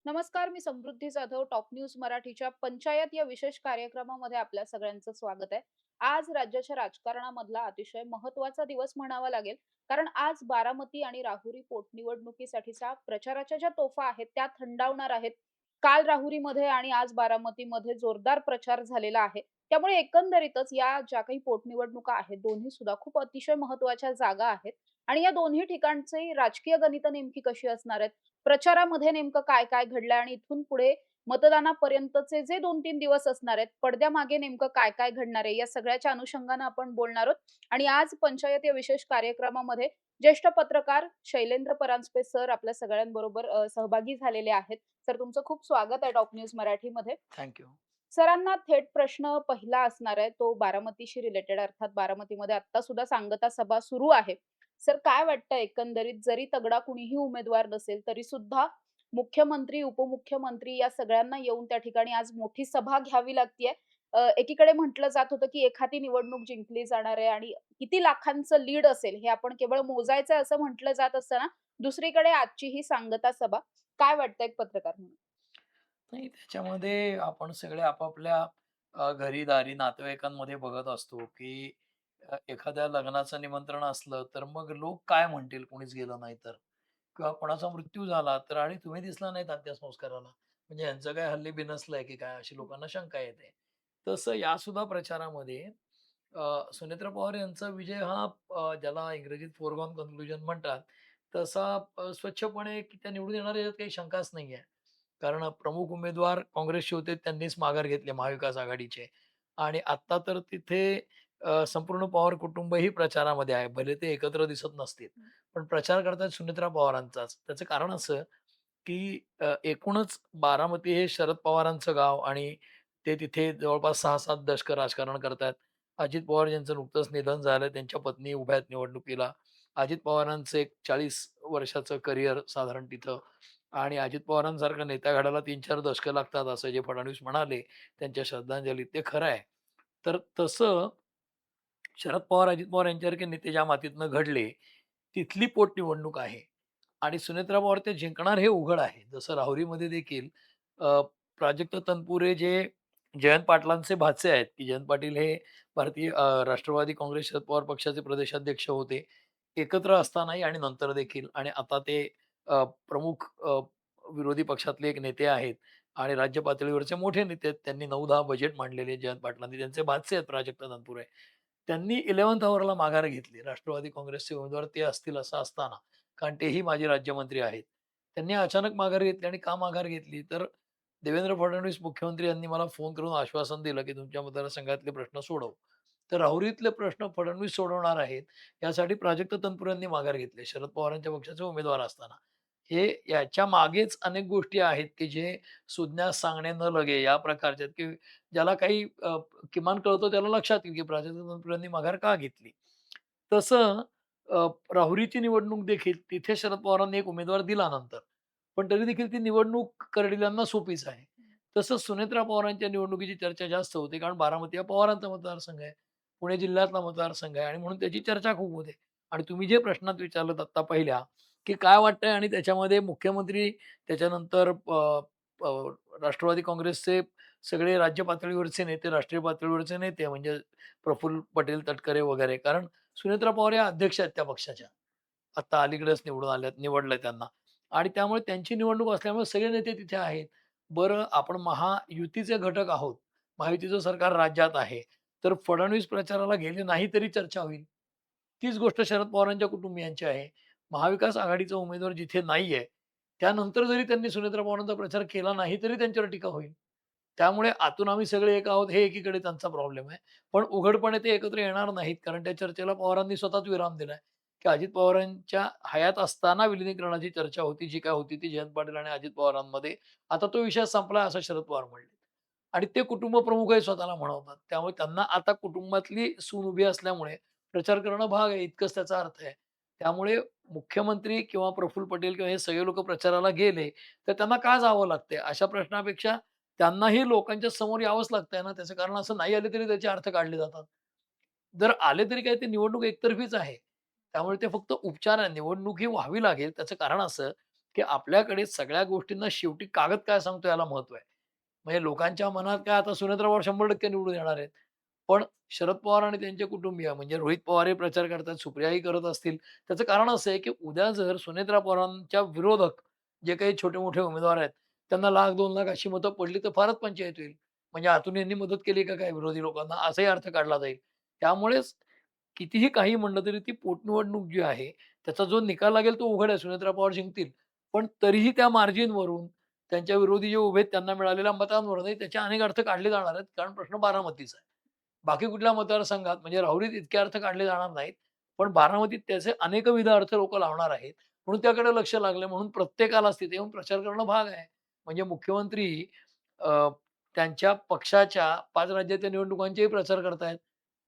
नमस्कार, मी समृद्धी Jadhav. Top news मराठीच्या पंचायत या विशेष कार्यक्रमामध्ये आपल्या सगळ्यांचं स्वागत आहे. आज राज्याच्या राजकारणामधला अतिशय महत्त्वाचा दिवस म्हणावा लागेल. कारण आज बारामती आणि राहुरी पोटनिवडणुकीसाठीच्या प्रचाराच्या ज्या तोफा आहेत, त्या थंडावणार आहेत. काल राहुरीमध्ये आणि आज बारामतीमध्ये जोरदार प्रचार झालेला आहे. त्यामुळे एकंदरीतच या ज्या काही पोटनिवडणुका आहेत, दोन्ही सुद्धा खूप अतिशय महत्त्वाच्या जागा आहेत आणि या दोन्ही ठिकाणची राजकीय गणितं नेमकी कशी असणार आहेत, प्रचारामध्ये नेमकं काय-काय घडलंय आणि इथून पुढे मतदानापर्यंतचे जे 2-3 दिवस असणार आहेत, पडद्यामागे नेमकं काय-काय घडणार आहे, या सगळ्याच्या अनुषंगानं आपण बोलणार आहोत. आणि आज पंचायत या विशेष कार्यक्रमामध्ये ज्येष्ठ पत्रकार शैलेंद्र परांजपे सर आपल्या सगळ्यांबरोबर सहभागी झालेले आहेत. सर, तुमचं खूप स्वागत आहे टॉप न्यूज मराठीमध्ये. Thank you. सरांना थेट प्रश्न पहिला असणार आहे, तो बारामतीशी रिलेटेड अर्थात बारामतीमध्ये आत्ता सुद्धा सांगता सभा सुरू आहे. सर, काय वाटतं एकंदरीत जरी तगडा कुणीही उमेदवार नसेल, तरी सुद्धा मुख्यमंत्री, उपमुख्यमंत्री या सगळ्यांना येऊन त्या ठिकाणी आज मोठी सभा घ्यावी लागतीये. एकीकडे म्हटलं जात होतं, की एखादी निवडणूक जिंकली जाणार आहे आणि किती लाखांचं लीड असेल हे आपण केवळ मोजायचं असं म्हटलं जात असताना, दुसरीकडे आजची ही सांगता सभा. काय वाटतं एक पत्रकार म्हणून? नाही त्याच्यामध्ये आपण सगळे आपापल्या घरी-दारी नातेवाईकांमध्ये बघत असतो, की एखाद्या लग्नाचं निमंत्रण असलं, तर मग लोक काय म्हणतील कोणीच गेलं नाही तर? किंवा कोणाचा मृत्यू झाला तर आणि तुम्ही दिसला नाहीत अंत्यसंस्काराला. म्हणजे ह्यांचं काय हल्ली बिनसलंय की काय अशी लोकांना शंका येते. तसं यासुद्धा प्रचारामध्ये सुनेत्रा पवार यांचा विजय हा ज्याला इंग्रजीत फोरगॉन कन्क्लुजन म्हणतात, तसा स्वच्छपणे की त्या निवडून येणार याच्यात काही शंकाच नाहीये. कारण प्रमुख उमेदवार काँग्रेसचे होते त्यांनीच माघार घेतली महाविकास आघाडीचे आणि आत्ता तर तिथे संपूर्ण पवार कुटुंबही प्रचारामध्ये आहे. भले ते एकत्र दिसत नसतील, पण प्रचार करतायत सुनेत्रा पवारांचाच. त्याचं कारण असं, की एकूणच बारामती हे शरद पवारांचं गाव आणि ते तिथे जवळपास 6-7 दशकं राजकारण करतायत. अजित पवार यांचं नुकतंच निधन झालं. त्यांच्या पत्नी उभ्या आहेत निवडणुकीला. अजित पवारांचं एक 40 वर्षाचं करिअर साधारण तिथं आणि अजित पवारांसारखा नेता घडायला 3-4 दशकं लागतात असं जे फडणवीस म्हणाले त्यांच्या श्रद्धांजलीत, ते खरं आहे. तर तसं शरद पवार, अजित पवार यांच्यासारखे नेते ज्या मातीतनं घडले, तिथली पोटनिवडणूक आहे आणि सुनेत्रा पवार ते जिंकणार हे उघड आहे. जसं राहुरीमध्ये देखील अ, प्राजक्त तनपुरे जे जयंत पाटलांचे भाचे आहेत, की जयंत पाटील हे भारतीय राष्ट्रवादी काँग्रेस शरद पवार पक्षाचे प्रदेशाध्यक्ष होते. एकत्र असतानाही आणि नंतर देखील आणि आता ते प्रमुख विरोधी पक्षातले एक नेते आहेत आणि राज्य पातळीवरचे मोठे नेते आहेत. त्यांनी 9-10 बजेट मांडलेले आहेत जयंत पाटलांनी. त्यांचे भाचे आहेत प्राजक्त तनपुरे. त्यांनी 11th अवरला माघार घेतली. राष्ट्रवादी काँग्रेसचे उमेदवार ते असतील असं असताना, कारण तेही माजी राज्यमंत्री आहेत. त्यांनी अचानक माघार घेतली आणि का माघार घेतली? तर देवेंद्र फडणवीस मुख्यमंत्री यांनी मला फोन करून आश्वासन दिलं, की तुमच्या मतदारसंघातले प्रश्न सोडवू. तर राहुरीतले प्रश्न फडणवीस सोडवणार आहेत, यासाठी प्राजक्त तनपुरे यांनी माघार घेतली. शरद पवारांच्या पक्षाचे उमेदवार असताना. हे याच्या मागेच अनेक गोष्टी आहेत, की जे सुज्ञास सांगणे न लगे या प्रकारचे आहेत, की ज्याला काही किमान कळतं त्याला लक्षात येईल, की प्राजक्त तनपुरेंनी माघार का घेतली. तसं राहुरीची निवडणूक देखील तिथे शरद पवारांनी एक उमेदवार दिला नंतर. पण तरी देखील ती निवडणूक करडिलांना सोपीच आहे. तसंच सुनेत्रा पवारांच्या निवडणुकीची चर्चा जास्त होते, कारण बारामती हा पवारांचा मतदारसंघ आहे. पुणे जिल्ह्यातला मतदारसंघ आहे आणि म्हणून त्याची चर्चा खूप होते. आणि तुम्ही जे प्रश्नात विचारलत आत्ता पहिल्या, की काय वाटतंय आणि त्याच्यामध्ये मुख्यमंत्री त्याच्यानंतर अ, राष्ट्रवादी काँग्रेसचे सगळे राज्य पातळीवरचे नेते, राष्ट्रीय पातळीवरचे नेते म्हणजे प्रफुल्ल पटेल तटकरे वगैरे. कारण सुनेत्रा पवार या अध्यक्ष आहेत त्या पक्षाच्या. आता अलीकडेच निवडून आल्यात निवडलंय त्यांना आणि त्यामुळे त्यांची निवडणूक असल्यामुळे सगळे नेते तिथे आहेत. बरं आपण महायुतीचे घटक आहोत. महायुतीचं सरकार राज्यात आहे. तर फडणवीस प्रचाराला गेले नाही तरी चर्चा होईल. तीच गोष्ट शरद पवारांच्या कुटुंबियांची आहे. महाविकास आघाडीचा उमेदवार जिथे नाहीये, त्यानंतर जरी त्यांनी सुनेत्रा पवारांचा प्रचार केला नाही तरी त्यांच्यावर टीका होईल. त्यामुळे आतून आम्ही सगळे एक आहोत हे एकीकडे त्यांचा प्रॉब्लेम आहे. पण उघडपणे ते एकत्र येणार नाहीत कारण त्या चर्चेला पवारांनी स्वतःच विराम दिलाय, की अजित पवारांच्या हयात असताना विलिनीकरणाची चर्चा होती. जी काय होती ती जयंत पाटील आणि अजित पवारांमध्ये. आता तो विषय संपला असं शरद पवार म्हणले. आणि ते कुटुंब प्रमुखही स्वतःला म्हणवतात. त्यामुळे त्यांना आता कुटुंबातली सून उभी असल्यामुळे प्रचार करणं भाग आहे, इतकंच त्याचा अर्थ आहे. त्यामुळे मुख्यमंत्री किंवा प्रफुल्ल पटेल किंवा हे सगळे लोकं प्रचाराला गेले, तर त्यांना का जावं लागतंय? अशा प्रश्नापेक्षा त्यांनाही लोकांच्या समोर यावंच लागतंय ना, त्याचं कारण असं नाही आले तरी त्याचे अर्थ काढले जातात. जर आले तरी काय, ते निवडणूक एकतर्फीच आहे. त्यामुळे ते फक्त उपचार आहे. निवडणूक ही व्हावी लागेल. त्याचं कारण असं, की आपल्याकडे सगळ्या गोष्टींना शेवटी कागद काय सांगतो याला महत्त्व आहे. म्हणजे लोकांच्या मनात काय आता सुनेत्रा पवार 100% निवडून येणार आहेत. पण शरद पवार आणि त्यांचे कुटुंबीय म्हणजे रोहित पवारही प्रचार करतात, सुप्रियाही करत असतील. त्याचं कारण असं आहे, की उद्या जर सुनेत्रा पवारांच्या विरोधक जे काही छोटे-मोठे उमेदवार आहेत, त्यांना 1,00,000 2,00,000 अशी मतं पडली तर फारच पंचाईत होईल. म्हणजे आतून यांनी मदत केली का काय विरोधी लोकांना असाही अर्थ काढला जाईल. त्यामुळेच कितीही काही म्हणलं तरी ती पोटनिवडणूक जी आहे, त्याचा जो निकाल लागेल तो उघड आहे. सुनेत्रा पवार जिंकतील. पण तरीही त्या मार्जिनवरून त्यांच्या विरोधी जे उभे आहेत त्यांना मिळालेल्या मतांवरूनही त्याचे अनेक अर्थ काढले जाणार आहेत. कारण प्रश्न बारामतीचा आहे. बाकी कुठल्या मतदारसंघात म्हणजे राहुरीत इतके अर्थ काढले जाणार नाहीत. पण बारामतीत त्याचे अनेकविध अर्थ लोकं लावणार आहेत. म्हणून त्याकडे लक्ष लागलं. म्हणून प्रत्येकालाच तिथे येऊन प्रचार करणं भाग आहे. म्हणजे मुख्यमंत्री अ, त्यांच्या पक्षाच्या 5 राज्याच्या निवडणुकांचेही प्रचार करतायत.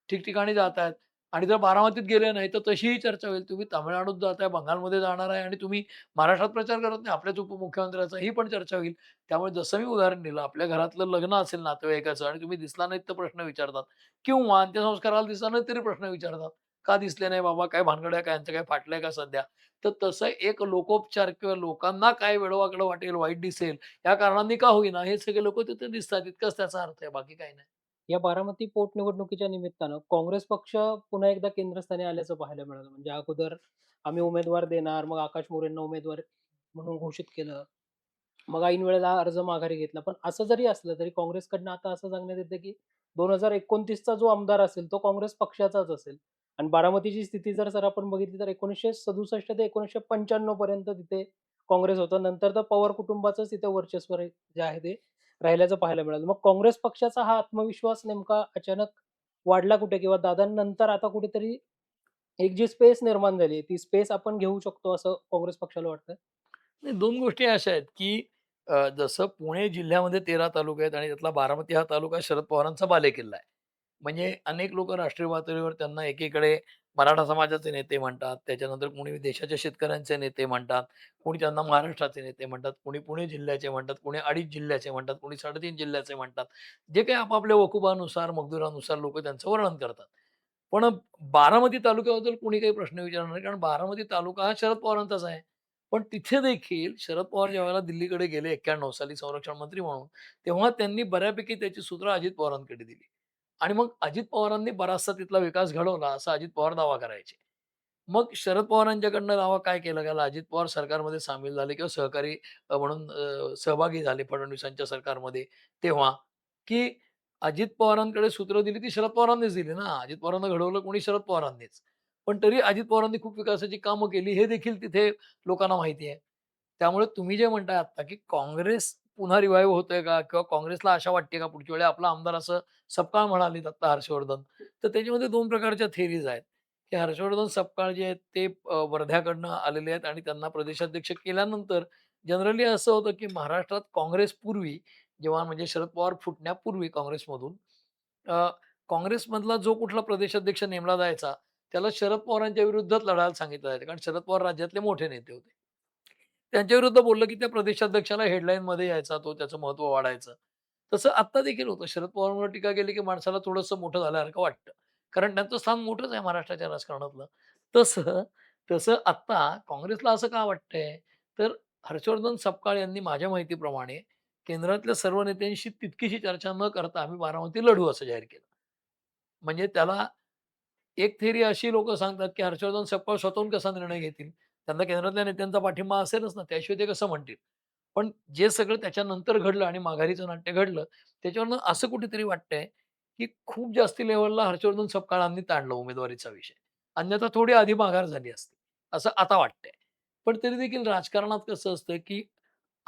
ठिकठिकाणी जातायत आणि जर बारामतीत गेले नाही, तर तशीही चर्चा होईल. तुम्ही तामिळनाडूत जाताय, बंगालमध्ये जाणार आहे आणि तुम्ही महाराष्ट्रात प्रचार करत नाही. आपल्याच उपमुख्यमंत्र्याचा ही पण चर्चा होईल. त्यामुळे जसं मी उदाहरण दिलं, आपल्या घरातलं लग्न असेल नातेवाईकाचं आणि तुम्ही दिसला नाहीत तर प्रश्न विचारतात किंवा अंत्यसंस्काराला दिसला नाही तरी प्रश्न विचारतात. "का दिसले नाही बाबा? काय भानगड आहे? काय यांचं काय फाटलंय का सध्या?" तर तसं एक लोकोपचार किंवा लोकांना काय वेडं-वाकडं वाटेल, वाईट दिसेल, या कारणांनी का होईना हे सगळे लोकं तिथे दिसतात. इतकाच त्याचा अर्थ आहे. बाकी काही नाही. या बारामती पोटनिवडणुकीच्या निमित्तानं काँग्रेस पक्ष पुन्हा एकदा केंद्रस्थानी आल्याचं पाहायला मिळालं. म्हणजे अगोदर आम्ही उमेदवार देणार, मग आकाश मोरेंना उमेदवार म्हणून घोषित केलं. मग ऐन वेळेला अर्ज माघारी घेतला. पण असं जरी असलं तरी काँग्रेसकडनं आता असं सांगण्यात येतं, की 2029चा जो आमदार असेल तो काँग्रेस पक्षाचाच असेल. आणि बारामतीची स्थिती जर आपण बघितली तर 1967 ते 1995 पर्यंत तिथे काँग्रेस होतं. नंतर तर पवार कुटुंबाचंच तिथे वर्चस्व जे आहे ते राहिल्याचं पाहायला मिळालं. मग काँग्रेस पक्षाचा हा आत्मविश्वास नेमका अचानक वाढला कुठे किंवा दादांनंतर आता कुठेतरी एक जी स्पेस निर्माण झाली ती स्पेस आपण घेऊ शकतो असं काँग्रेस पक्षाला वाटतं? नाही 2 गोष्टी अशा आहेत, की जसं पुणे जिल्ह्यामध्ये 13 तालुके आहेत आणि त्यातला बारामती हा तालुका शरद पवारांचा बालेकिल्ला आहे. म्हणजे अनेक लोकं राष्ट्रीय पातळीवर त्यांना एकीकडे मराठा समाजाचे नेते म्हणतात, त्याच्यानंतर कोणी देशाच्या शेतकऱ्यांचे नेते म्हणतात, कोणी त्यांना महाराष्ट्राचे नेते म्हणतात, कोणी पुणे जिल्ह्याचे म्हणतात, कोणी अडीच जिल्ह्याचे म्हणतात, कोणी 3.5 जिल्ह्याचे म्हणतात. जे काही आपापल्या वकुबानुसार, मकदुरानुसार लोकं त्यांचं वर्णन करतात. पण बारामती तालुक्याबद्दल कोणी काही प्रश्न विचारणार नाही, कारण बारामती तालुका हा शरद पवारांचाच आहे. पण तिथे देखील शरद पवार ज्यावेळेला दिल्लीकडे गेले 91 साली संरक्षण मंत्री म्हणून, तेव्हा त्यांनी बऱ्यापैकी त्याची सूत्र अजित पवारांकडे दिली. आणि मग अजित पवारांनी बराचसा तिथला विकास घडवला, असा अजित पवार दावा करायचे. मग शरद पवारांच्याकडनं दावा काय केला गेला, अजित पवार सरकारमध्ये सामील झाले किंवा सहकारी म्हणून सहभागी झाले फडणवीसांच्या सरकारमध्ये तेव्हा, की अजित पवारांकडे सूत्र दिली ती शरद पवारांनीच दिली ना. अजित पवारांना घडवलं कोणी शरद पवारांनीच. पण तरी अजित पवारांनी खूप विकासाची कामं केली हे देखील तिथे लोकांना माहिती आहे. त्यामुळे तुम्ही जे म्हणताय आत्ता, की काँग्रेस पुन्हा रिवाईव्ह होतोय का? किंवा काँग्रेसला आशा वाटते का पुढच्या वेळी आपला आमदार असं सपकाळ म्हणाले दत्ता हर्षवर्धन. तर त्याच्यामध्ये 2 प्रकारच्या थिअरीज आहेत, की हर्षवर्धन सपकाळ जे आहेत ते वर्ध्याकडनं आलेले आहेत आणि त्यांना प्रदेशाध्यक्ष केल्यानंतर जनरली असं होतं, की महाराष्ट्रात काँग्रेसपूर्वी जेव्हा म्हणजे शरद पवार फुटण्यापूर्वी काँग्रेसमधून अ, काँग्रेसमधला जो कुठला प्रदेशाध्यक्ष नेमला जायचा, त्याला शरद पवारांच्या विरुद्धच लढायला सांगितलं जायचं. कारण शरद पवार राज्यातले मोठे नेते होते. त्यांच्याविरुद्ध बोललं, की त्या प्रदेशाध्यक्षाला हेडलाईनमध्ये यायचा तो, त्याचं महत्त्व वाढायचं. तसं आत्ता देखील होतं. शरद पवारांवर टीका केली, की माणसाला थोडंसं मोठं झाल्यासारखं वाटतं. कारण त्यांचं स्थान मोठंच आहे महाराष्ट्राच्या राजकारणातलं. तसं तसं आत्ता काँग्रेसला असं का वाटतंय? तर हर्षवर्धन सपकाळ यांनी माझ्या माहितीप्रमाणे केंद्रातल्या सर्व नेत्यांशी तितकीशी चर्चा न करता आम्ही बारामती लढू असं जाहीर केलं. म्हणजे त्याला एक थिअरी अशी लोकं सांगतात, की हर्षवर्धन सपकाळ स्वतःहून कसा निर्णय घेतील? त्यांना केंद्रातल्या नेत्यांचा पाठिंबा असेलच ना, त्याशिवाय ते कसं म्हणतील? पण जे सगळं त्याच्यानंतर घडलं आणि माघारीचं नाट्य घडलं, त्याच्यावरनं असं कुठेतरी वाटतंय, की खूप जास्ती लेव्हलला हर्षवर्धन सपकाळांनी ताणलं उमेदवारीचा विषय. अन्यथा थोडी आधी माघार झाली असती, असं आता वाटतंय. पण तरी देखील राजकारणात कसं असतं, की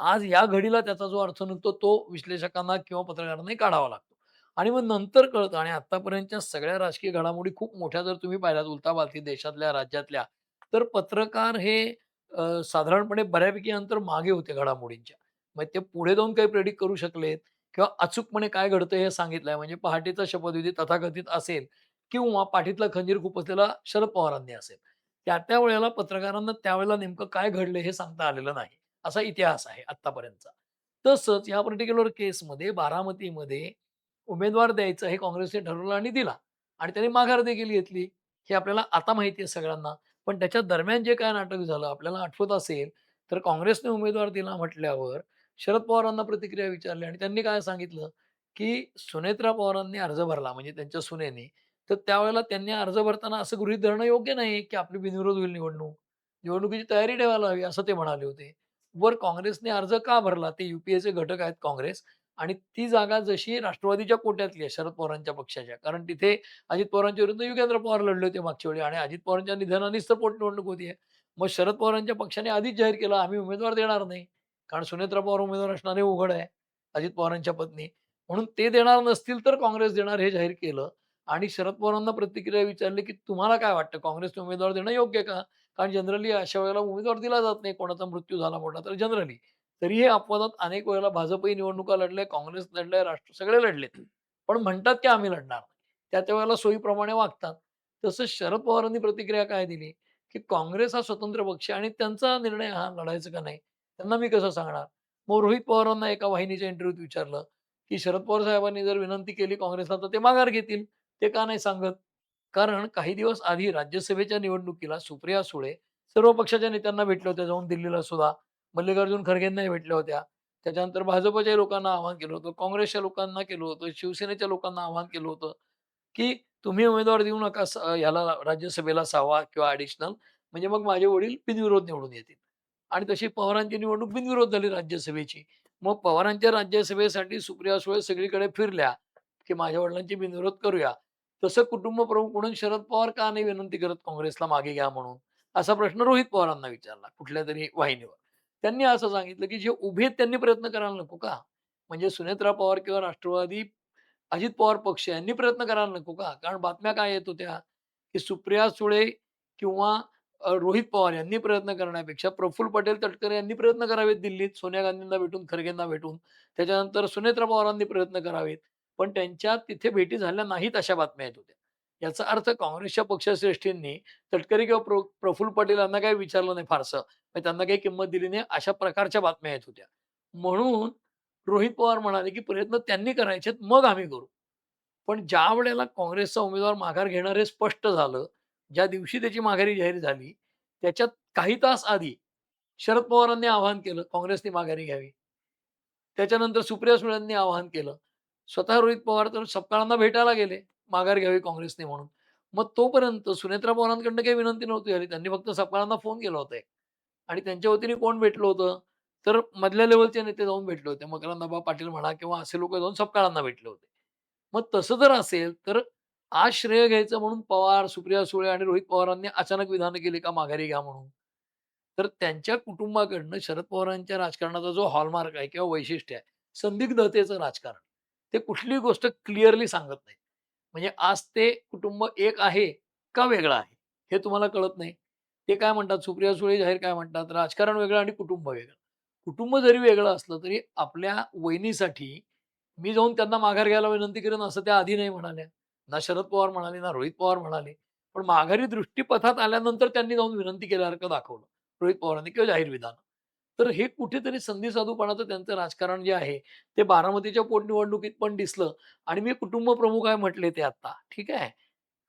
आज या घडीला त्याचा जो अर्थ निघतो, तो विश्लेषकांना किंवा पत्रकारांनाही काढावा लागतो. आणि मग नंतर कळतं आणि आत्तापर्यंतच्या सगळ्या राजकीय घडामोडी खूप मोठ्या जर तुम्ही पाहिल्यात उलथापालथी देशातल्या, राज्यातल्या, तर पत्रकार हे साधारणपणे बऱ्यापैकी अंतर मागे होते घडामोडींच्या. मग ते पुढे जाऊन काही प्रेडिक्ट करू शकलेत किंवा अचूकपणे काय घडतंय हे सांगितलंय. म्हणजे पहाटेचा शपथविधी तथाकथित असेल किंवा पाठीतला खंजीर खुपसलेला शरद पवारांनी असेल. त्या वेळेला पत्रकारांना त्यावेळेला नेमकं काय घडलं हे सांगता आलेलं नाही. असा इतिहास आहे आत्तापर्यंतचा. तसंच या पर्टिक्युलर केसमध्ये बारामतीमध्ये उमेदवार द्यायचं हे काँग्रेसने ठरवलं आणि दिला आणि त्यांनी माघार देखील घेतली. हे आपल्याला आता माहिती आहे सगळ्यांना. पण त्याच्या दरम्यान जे काय नाटक झालं आपल्याला आठवत असेल, तर काँग्रेसने उमेदवार दिला म्हटल्यावर शरद पवारांना प्रतिक्रिया विचारली आणि त्यांनी काय सांगितलं, की सुनेत्रा पवारांनी अर्ज भरला म्हणजे त्यांच्या सुनेने. तर त्यावेळेला त्यांनी अर्ज भरताना असं गृहीत धरणं योग्य नाही, की आपली बिनविरोध होईल निवडणूक. निवडणुकीची तयारी ठेवायला हवी असं ते म्हणाले होते. वर काँग्रेसने अर्ज का भरला? ते युपीएचे घटक आहेत काँग्रेस आणि ती जागा जशी राष्ट्रवादीच्या कोट्यातली आहे शरद पवारांच्या पक्षाच्या. कारण तिथे अजित पवारांच्या विरुद्ध युगेंद्र पवार लढले होते मागच्या वेळी आणि अजित पवारांच्या निधनानेच तर पोटनिवडणूक होती आहे. मग शरद पवारांच्या पक्षाने आधीच जाहीर केलं, आम्ही उमेदवार देणार नाही. कारण सुनेत्रा पवार उमेदवार असणार हे उघड आहे, अजित पवारांच्या पत्नी. म्हणून ते देणार नसतील तर काँग्रेस देणार हे जाहीर केलं आणि शरद पवारांना प्रतिक्रिया विचारली, की तुम्हाला काय वाटतं काँग्रेसने उमेदवार देणं योग्य का? कारण जनरली अशा वेळेला उमेदवार दिला जात नाही. कोणाचा मृत्यू झाला मोठा तर जनरली. तरीही अपवादात अनेक वेळेला भाजपही निवडणुका लढल्या, काँग्रेस लढल्या, राष्ट्र सगळे लढलेत. पण म्हणतात की आम्ही लढणार नाही. त्या वेळेला सोयीप्रमाणे वागतात. तसंच शरद पवारांनी प्रतिक्रिया काय दिली, की काँग्रेस हा स्वतंत्र पक्ष आहे आणि त्यांचा निर्णय हा लढायचा का नाही, त्यांना मी कसं सांगणार? मग रोहित पवारांना एका वाहिनीच्या इंटरव्ह्यूत विचारलं, की शरद पवार साहेबांनी जर विनंती केली काँग्रेसला तर ते माघार घेतील. ते का नाही सांगत? कारण काही दिवस आधी राज्यसभेच्या निवडणुकीला सुप्रिया सुळे सर्व पक्षाच्या नेत्यांना भेटल्या होत्या जाऊन दिल्लीला सुद्धा. मल्लिकार्जुन खरगेंनाही भेटल्या होत्या. त्याच्यानंतर भाजपच्या लोकांना आवाहन केलं होतं, काँग्रेसच्या लोकांना केलं होतं, शिवसेनेच्या लोकांना आवाहन केलं होतं, की तुम्ही उमेदवार देऊ नका ह्याला राज्यसभेला 6वा किंवा ॲडिशनल म्हणजे मग माझे वडील बिनविरोध निवडून येतील. आणि तशी पवारांची निवडणूक बिनविरोध झाली राज्यसभेची. मग पवारांच्या राज्यसभेसाठी सुप्रिया सुळे सगळीकडे फिरल्या, की माझ्या वडिलांची बिनविरोध करूया. तसं कुटुंब प्रमुख म्हणून शरद पवार का नाही विनंती करत काँग्रेसला मागे घ्या म्हणून? असा प्रश्न रोहित पवारांना विचारला कुठल्यातरी वाहिनीवर. त्यांनी असं सांगितलं, की जे उभे आहेत त्यांनी प्रयत्न करायला नको का? म्हणजे सुनेत्रा पवार किंवा राष्ट्रवादी, अजित पवार पक्ष यांनी प्रयत्न करायला नको का? कारण बातम्या काय येत होत्या, की सुप्रिया सुळे किंवा रोहित पवार यांनी प्रयत्न करण्यापेक्षा प्रफुल्ल पटेल तटकरे यांनी प्रयत्न करावेत दिल्लीत सोनिया गांधींना भेटून, खरगेंना भेटून. त्याच्यानंतर सुनेत्रा पवारांनी प्रयत्न करावेत. पण त्यांच्या तिथे भेटी झाल्या नाहीत अशा बातम्या येत होत्या. याचा अर्थ काँग्रेसच्या पक्षश्रेष्ठींनी तटकरे किंवा प्रफुल्ल पटेल यांना काही विचारलं नाही फारसं. म्हणजे त्यांना काही किंमत दिली नाही अशा प्रकारच्या बातम्या येत होत्या. म्हणून रोहित पवार म्हणाले, की प्रयत्न त्यांनी करायचेत मग आम्ही करू. पण ज्यावेळेला काँग्रेसचा उमेदवार माघार घेणार हे स्पष्ट झालं, ज्या दिवशी त्याची माघारी जाहीर झाली, त्याच्यात काही तास आधी शरद पवारांनी आवाहन केलं, काँग्रेसने माघारी घ्यावी. त्याच्यानंतर सुप्रिया सुळेंनी आवाहन केलं. स्वतः रोहित पवार तर सपकाळांना भेटायला गेले, माघार घ्यावी काँग्रेसने म्हणून. मग तोपर्यंत सुनेत्रा पवारांकडनं काही विनंती नव्हती झाली. त्यांनी फक्त सपकाळांना फोन केला होता एक आणि त्यांच्या वतीने कोण भेटलं होतं, तर मधल्या लेव्हलचे नेते जाऊन भेटले होते. मकरंद पाटील म्हणा किंवा असे लोकं जाऊन सपकाळांना भेटले होते. मग तसं जर असेल, तर आज श्रेय घ्यायचं म्हणून पवार, सुप्रिया सुळे आणि रोहित पवारांनी अचानक विधानं केली का माघारी घ्या म्हणून. तर त्यांच्या कुटुंबाकडनं शरद पवारांच्या राजकारणाचा जो हॉलमार्क आहे किंवा वैशिष्ट्य आहे, संदिग्धतेचं राजकारण. ते कुठलीही गोष्ट क्लिअरली सांगत नाहीत. म्हणजे आज ते कुटुंब एक आहे का वेगळं आहे, हे तुम्हाला कळत नाही. ते काय म्हणतात, सुप्रिया सुळे जाहीर काय म्हणतात, राजकारण वेगळं आणि कुटुंब वेगळं. कुटुंब जरी वेगळं असलं तरी आपल्या वहिनीसाठी मी जाऊन त्यांना माघार घ्यायला विनंती करेन असं त्या आधी नाही म्हणाल्या. ना शरद पवार म्हणाले, ना रोहित पवार म्हणाले. पण माघारी दृष्टीपथात आल्यानंतर त्यांनी जाऊन विनंती केल्यासारखं दाखवलं. रोहित पवारांनी किंवा जाहीर विधान. तर हे कुठेतरी संधी साधूपणाचं त्यांचं राजकारण जे आहे, ते बारामतीच्या पोटनिवडणुकीत पण दिसलं आणि मी कुटुंब प्रमुख आहे म्हटले ते आता, ठीक आहे.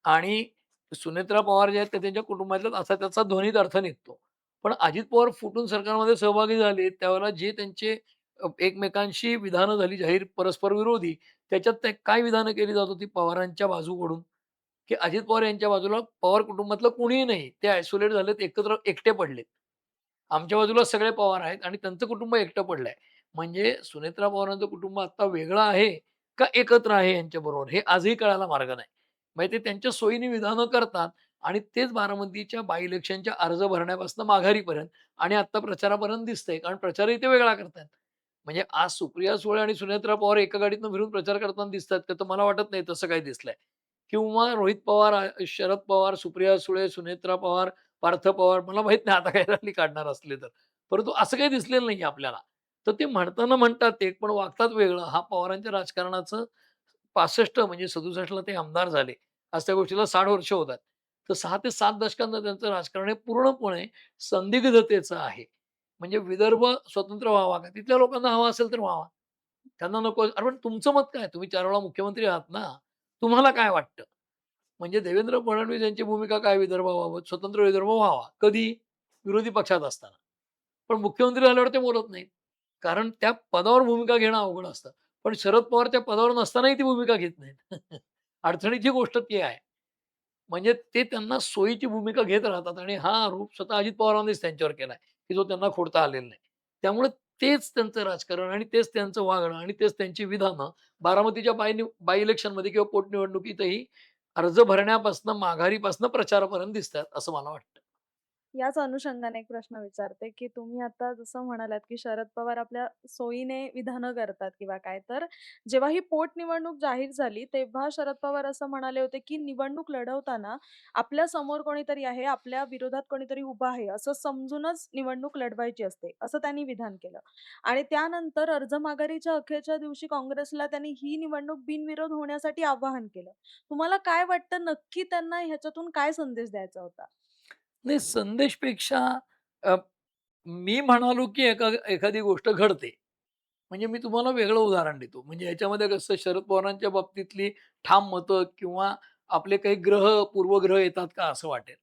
आणि सुनेत्रा पवार जे आहेत ते त्यांच्या कुटुंबातलेच असा त्याचा ध्वनीत अर्थ निघतो. पण अजित पवार फुटून सरकारमध्ये सहभागी झाले, त्यावेळेला जे त्यांचे एकमेकांशी विधानं झाली जाहीर परस्पर विरोधी, त्याच्यात ते काय विधानं केली जात होती पवारांच्या बाजूकडून, की अजित पवार यांच्या बाजूला पवार कुटुंबातलं कुणीही नाही. ते आयसोलेट झालेत, एकत्र एकटे पडलेत. आमच्या बाजूला सगळे पवार आहेत आणि त्यांचं कुटुंब एकटं पडलंय. म्हणजे सुनेत्रा पवारांचं कुटुंब आता वेगळं आहे का एकत्र आहे यांच्याबरोबर हे आजही कळायला मार्ग नाही. म्हणजे ते त्यांच्या सोयीने विधानं करतात आणि तेच बारामतीच्या बाय इलेक्शनच्या अर्ज भरण्यापासून माघारीपर्यंत आणि आता प्रचारापर्यंत दिसतंय. कारण प्रचारही ते वेगळा करतायत. म्हणजे आज सुप्रिया सुळे आणि सुनेत्रा पवार एका गाडीतनं फिरून प्रचार करताना दिसतात का? तर मला वाटत नाही तसं काही दिसलंय. किंवा रोहित पवार, शरद पवार, सुप्रिया सुळे, सुनेत्रा पवार, पार्थ पवार मला माहीत नाही आता काही रॅली काढणार असले तर. परंतु असं काही दिसलेलं नाहीये आपल्याला. तर ते म्हणताना म्हणतात एक, पण वागतात वेगळं. हा पवारांच्या राजकारणाचं 65 म्हणजे 67ला ते आमदार झाले. आज त्या गोष्टीला 60 वर्ष होतात. तर 6 ते 7 दशकांचं त्यांचं राजकारण हे पूर्णपणे संदिग्धतेचं आहे. म्हणजे विदर्भ स्वतंत्र व्हावा का? तिथल्या लोकांना हवा असेल तर व्हावा. त्यांना नको अरे पण तुमचं मत काय? तुम्ही 4 वेळा मुख्यमंत्री आहात ना. तुम्हाला काय वाटतं? म्हणजे देवेंद्र फडणवीस यांची भूमिका काय विदर्भाबाबत? स्वतंत्र विदर्भ व्हावा. कधी? विरोधी पक्षात असताना. पण मुख्यमंत्री झाल्यावर ते बोलत नाहीत. कारण त्या पदावर भूमिका घेणं अवघड असतं. पण शरद पवार त्या पदावर नसतानाही ती भूमिका घेत नाहीत. अडचणीची गोष्ट ती आहे. म्हणजे ते त्यांना सोयीची भूमिका घेत राहतात आणि हा आरोप स्वतः अजित पवारांनीच त्यांच्यावर केलाय, की जो त्यांना खोडता आलेला नाही. त्यामुळे तेच त्यांचं राजकारण आणि तेच त्यांचं वागणं आणि तेच त्यांची विधानं बारामतीच्या बाय इलेक्शनमध्ये किंवा पोटनिवडणुकीतही अर्ज भरण्यापासून माघारीपासून प्रचारापर्यंत दिसतात असं मला वाटतं. याच अनुषंगाने एक प्रश्न विचारते, की तुम्ही आता जसं म्हणालात, की शरद पवार आपल्या सोयीने विधानं करतात किंवा काय. तर जेव्हा ही पोटनिवडणूक जाहीर झाली, तेव्हा शरद पवार असं म्हणाले होते, की निवडणूक लढवताना आपल्या समोर कोणीतरी आहे, आपल्या विरोधात कोणीतरी उभं आहे, असं समजूनच निवडणूक लढवायची असते, असं त्यांनी विधान केलं. आणि त्यानंतर अर्ज माघारीच्या अखेरच्या दिवशी काँग्रेसला त्यांनी ही निवडणूक बिनविरोध होण्यासाठी आवाहन केलं. तुम्हाला काय वाटतं नक्की त्यांना ह्याच्यातून काय संदेश द्यायचा होता? नाही संदेशपेक्षा अ, मी म्हणालो, की एखादी गोष्ट घडते. म्हणजे मी तुम्हाला वेगळं उदाहरण देतो. म्हणजे याच्यामध्ये कसं शरद पवारांच्या बाबतीतली ठाम मतं किंवा आपले काही पूर्वग्रह येतात का असं वाटेल.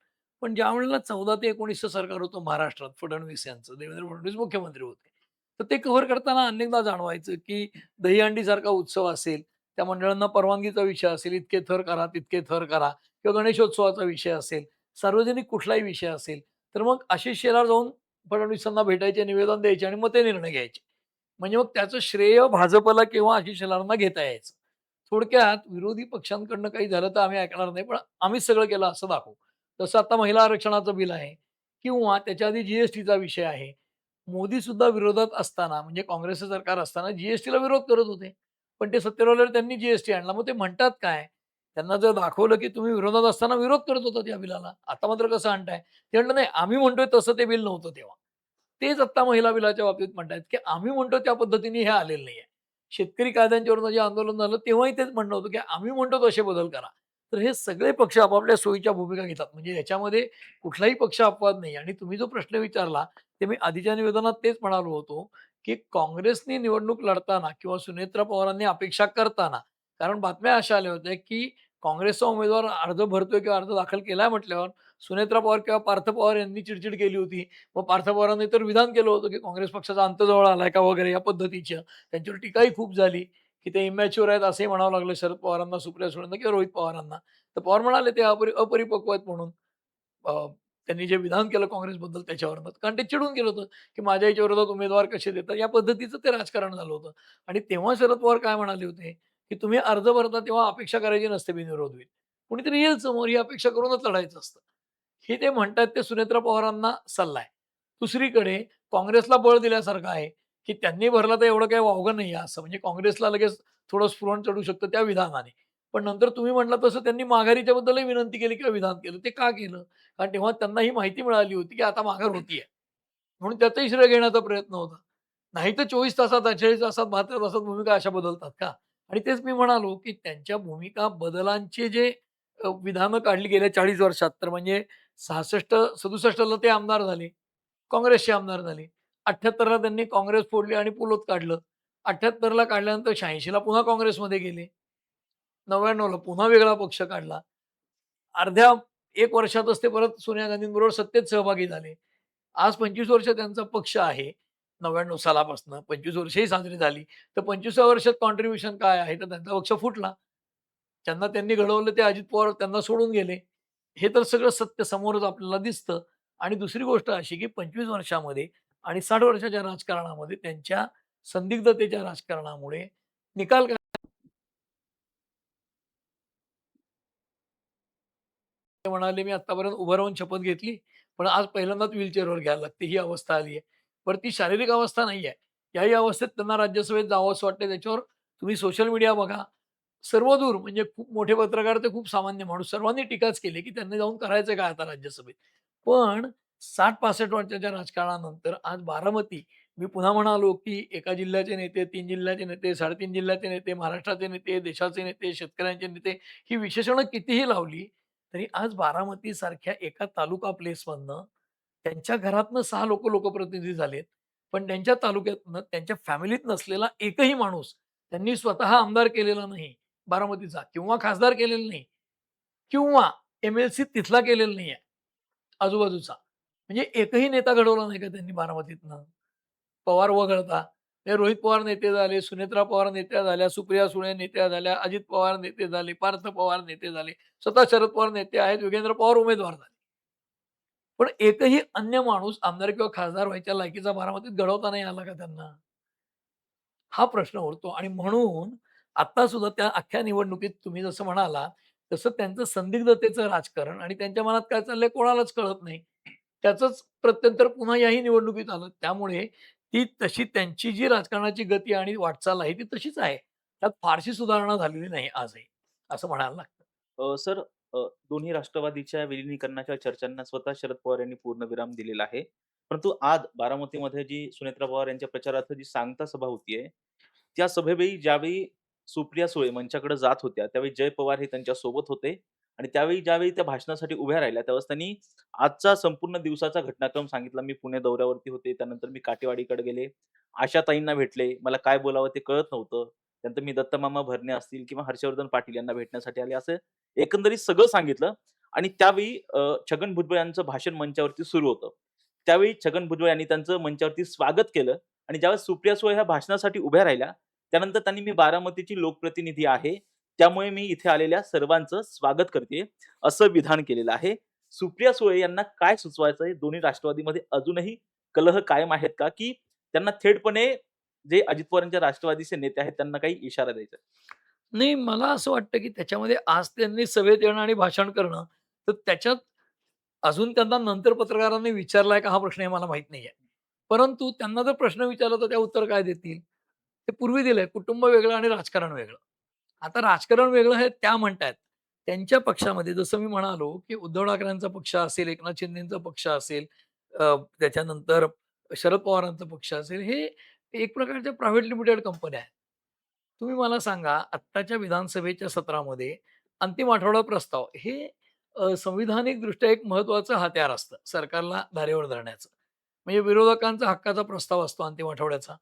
पण ज्यावेळेला 14 ते 19चं सरकार होतं महाराष्ट्रात फडणवीस यांचं, देवेंद्र फडणवीस मुख्यमंत्री होते. तर ते कव्हर करताना अनेकदा जाणवायचं, की दहीहंडीसारखा उत्सव असेल, त्या मंडळांना परवानगीचा विषय असेल, इतके थर करा, तितके थर करा किंवा गणेशोत्सवाचा विषय असेल, सार्वजनिक कुठलाही विषय असेल, तर मग आशिष शेलार जाऊन फडणवीसांना भेटायचे, निवेदन द्यायचे आणि मग ते निर्णय घ्यायचे. म्हणजे मग त्याचं श्रेय भाजपला किंवा आशिष शेलारांना घेता यायचं. थोडक्यात विरोधी पक्षांकडनं काही झालं तर आम्ही ऐकणार नाही, पण आम्हीच सगळं केलं असं दाखवू. तसं आता महिला आरक्षणाचं बिल आहे किंवा त्याच्या आधी जी-एस-टीचा विषय आहे. मोदीसुद्धा विरोधात असताना म्हणजे काँग्रेसचं सरकार असताना जी-एस-टीला विरोध करत होते. पण ते सत्तेवर आल्यावर त्यांनी जी आणला. मग ते म्हणतात काय? त्यांना जर दाखवलं, की तुम्ही विरोधात असताना विरोध करत होतात या बिलाला. आता मात्र कसं आणताय? ते म्हणलं, "नाही, आम्ही म्हणतोय तसं ते बिल नव्हतं तेव्हा." तेच आत्ता महिला बिलाच्या बाबतीत म्हणतायत, की आम्ही म्हणतो त्या पद्धतीने हे आलेलं नाहीये. शेतकरी कायद्यांच्यावरनं जे आंदोलन झालं तेव्हाही तेच म्हणणं होतं, की आम्ही म्हणतो तसे बदल करा. तर हे सगळे पक्ष आपापल्या सोयीच्या भूमिका घेतात. म्हणजे याच्यामध्ये कुठलाही पक्ष अपवाद नाही आणि तुम्ही जो प्रश्न विचारला, ते मी आधीच्या निवेदनात तेच म्हणालो होतो, की काँग्रेसनी निवडणूक लढताना किंवा सुनेत्रा पवारांनी अपेक्षा करताना कारण बातम्या अशा आल्या होत्या, की काँग्रेसचा उमेदवार अर्ज भरतोय किंवा अर्ज दाखल केलाय म्हटल्यावर सुनेत्रा पवार किंवा पार्थ पवार यांनी चिडचिड केली होती. मग पार्थ पवारांनी तर विधान केलं होतं, की काँग्रेस पक्षाचा अंत जवळ आलाय का वगैरे या पद्धतीच्या. त्यांच्यावर टीकाही खूप झाली, की ते इमॅच्युअर आहेत असंही म्हणावं लागलं शरद पवारांना, सुप्रिया सुळेंना किंवा रोहित पवारांना. तर पवार म्हणाले ते अपरिपक्व आहेत म्हणून. त्यांनी जे विधान केलं काँग्रेसबद्दल त्याच्यावरनं. कारण ते चिडून गेलं होतं, की माझ्या याच्या विरोधात उमेदवार कसे देतात? या पद्धतीचं ते राजकारण झालं होतं. आणि तेव्हा शरद पवार काय म्हणाले होते, की तुम्ही अर्ज भरता तेव्हा अपेक्षा करायची नसते बिनविरोध होईल. कुणीतरी येईल समोर ही अपेक्षा करूनच लढायचं असतं. हे ते म्हणतात ते सुनेत्रा पवारांना सल्ला आहे. दुसरीकडे काँग्रेसला बळ दिल्यासारखं आहे, की त्यांनी भरला तर एवढं काही वावगं नाही आहे असं. म्हणजे काँग्रेसला लगेच थोडं स्फुरण चढू शकतं त्या विधानाने. पण नंतर तुम्ही म्हटलात तसं त्यांनी माघारीच्या बद्दलही विनंती केली किंवा विधान केलं. ते का केलं? कारण तेव्हा त्यांना ही माहिती मिळाली होती, की आता माघार होतीये. म्हणून त्याचंही श्रेय घेण्याचा प्रयत्न होता. नाहीतर 24 तासात, 48 तासात, 72 तासात भूमिका अशा बदलतात का? आणि तेच मी म्हणालो, की त्यांच्या भूमिका बदलांचे जे विधानं काढली गेल्या 40 वर्षात, तर म्हणजे 66-67ला ते आमदार झाले. काँग्रेसचे आमदार झाले. 78ला त्यांनी काँग्रेस फोडली आणि पुलोत काढलं. 78ला काढल्यानंतर 86ला पुन्हा काँग्रेसमध्ये गेले. 99ला पुन्हा वेगळा पक्ष काढला. अर्ध्या 1 वर्षातच ते परत सोनिया गांधींबरोबर सत्तेत सहभागी झाले. आज 25 वर्ष त्यांचा पक्ष आहे. 99 सालापासून 25 वर्षही साजरी झाली. तर 25व्या वर्षात कॉन्ट्रिब्युशन काय आहे? तर त्यांचा पक्ष फुटला. ज्यांना त्यांनी घडवलं ते अजित पवार त्यांना सोडून गेले. हे तर सगळं सत्य समोरच आपल्याला दिसतं. आणि दुसरी गोष्ट अशी की 25 वर्षामध्ये आणि 60 वर्षाच्या राजकारणामध्ये त्यांच्या संदिग्धतेच्या राजकारणामुळे निकाल ते म्हणाले, "मी आत्तापर्यंत उभं राहून शपथ घेतली, पण आज पहिल्यांदाच व्हीलचेअरवर घ्यायला लागते, ही अवस्था आली आहे." बरं ती शारीरिक अवस्था नाही आहे. याही अवस्थेत त्यांना राज्यसभेत जावंसं वाटतं. त्याच्यावर तुम्ही सोशल मीडिया बघा. सर्वदूर म्हणजे खूप मोठे पत्रकार ते खूप सामान्य माणूस सर्वांनी टीकाच केली, की त्यांनी जाऊन करायचं काय आता राज्यसभेत. पण 60-65 वर्षाच्या राजकारणानंतर आज बारामती मी पुन्हा म्हणालो, की एका जिल्ह्याचे नेते, 3 जिल्ह्याचे नेते, 3.5 जिल्ह्याचे नेते, महाराष्ट्राचे नेते, देशाचे नेते, शेतकऱ्यांचे नेते ही विशेषणं कितीही लावली, तरी आज बारामतीसारख्या एका तालुका प्लेसमधनं त्यांच्या घरातनं 6 लोकप्रतिनिधी झालेत. पण त्यांच्या तालुक्यातनं त्यांच्या फॅमिलीत नसलेला एकही माणूस त्यांनी स्वतः आमदार केलेला नाही बारामतीचा किंवा खासदार केलेला नाही किंवा एम-एल-सी तिथला केलेला नाहीये आजूबाजूचा. म्हणजे एकही नेता घडवला नाही का त्यांनी बारामतीतनं? पवार वगळता. हे रोहित पवार नेते झाले, सुनेत्रा पवार नेत्या झाल्या, सुप्रिया सुळे नेत्या झाल्या, अजित पवार नेते झाले, पार्थ पवार नेते झाले, स्वतः शरद पवार नेते आहेत, योगेंद्र पवार उमेदवार झाले. पण एकही अन्य माणूस आमदार किंवा खासदार व्हायच्या लायकीचा बारामतीत घडवता नाही आला का त्यांना? हा प्रश्न उरतो आणि म्हणून आता सुद्धा त्या अख्ख्या निवडणुकीत तुम्ही जसं म्हणालात, तसं त्यांचं संदिग्धतेचं राजकारण आणि त्यांच्या मनात काय चाललंय कोणालाच कळत नाही. त्याचंच प्रत्यंतर पुन्हा याही निवडणुकीत आलं. त्यामुळे ती तशी त्यांची जी राजकारणाची गती आणि वाटचाल आहे ती तशीच आहे. त्यात फारशी सुधारणा झालेली नाही आजही, असं म्हणायला लागतं. सर, दोन्ही राष्ट्रवादीच्या विलिनीकरणाच्या चर्चांना स्वतः शरद पवार यांनी पूर्णविराम दिलेला आहे. परंतु आज बारामतीमध्ये जी सुनेत्रा पवार यांच्या प्रचारार्थ जी सांगता सभा होतीये, त्या सभेवेळी ज्यावेळी सुप्रिया सुळे मंचाकडे जात होत्या, त्यावेळी जय पवार हे त्यांच्या सोबत होते आणि त्यावेळी ज्यावेळी त्या भाषणासाठी उभ्या राहिल्या, त्यावेळेस त्यांनी आजचा संपूर्ण दिवसाचा घटनाक्रम सांगितला. मी पुणे दौऱ्यावरती होते, त्यानंतर मी काटेवाडीकडे गेले, आशाताईंना भेटले, मला काय बोलावं ते कळत नव्हतं. त्यानंतर मी दत्तमामा भरणे असतील किंवा हर्षवर्धन पाटील यांना भेटण्यासाठी आले, असं एकंदरीत सगळं सांगितलं आणि त्यावेळी छगन भुजबळ यांचं भाषण मंचावरती सुरू होतं. त्यावेळी छगन भुजबळ यांनी त्यांचं मंचावरती स्वागत केलं आणि ज्यावेळेस सुप्रिया सुळे ह्या भाषणासाठी उभ्या राहिल्या, त्यानंतर त्यांनी "मी बारामतीची लोकप्रतिनिधी आहे, त्यामुळे मी इथे आलेल्या सर्वांचं स्वागत करते" असं विधान केलेलं आहे. सुप्रिया सुळे यांना काय सुचवायचंय? दोन्ही राष्ट्रवादीमध्ये अजूनही कलह कायम आहेत का? की त्यांना थेटपणे जे अजित पवारांच्या राष्ट्रवादीचे नेते आहेत, त्यांना काही इशारा द्यायचा आहे? नाही, मला असं वाटतं, की त्याच्यामध्ये आज त्यांनी सभेत येणं आणि भाषण करणं, तर त्याच्यात अजून त्यांना नंतर पत्रकारांनी विचारलाय का हा प्रश्न हे मला माहीत नाहीये. परंतु त्यांना जर प्रश्न विचारला तर त्या उत्तर काय देतील? ते पूर्वी दिलंय, कुटुंब वेगळं आणि राजकारण वेगळं. आता राजकारण वेगळं हे त्या म्हणतायत. त्यांच्या पक्षामध्ये जसं मी म्हणालो, की उद्धव ठाकरेंचा पक्ष असेल, एकनाथ शिंदेचा पक्ष असेल, त्याच्यानंतर शरद पवारांचा पक्ष असेल, हे एक प्रकारच्या प्रायव्हेट लिमिटेड कंपन्या आहेत. तुम्ही मला सांगा, आत्ताच्या विधानसभेच्या सत्रामध्ये अंतिम आठवडा प्रस्ताव हे संविधानिकदृष्ट्या एक महत्त्वाचं हत्यार असतं, सरकारला धारेवर धरण्याचं. म्हणजे विरोधकांचा हक्काचा प्रस्ताव असतो अंतिम आठवड्याचा.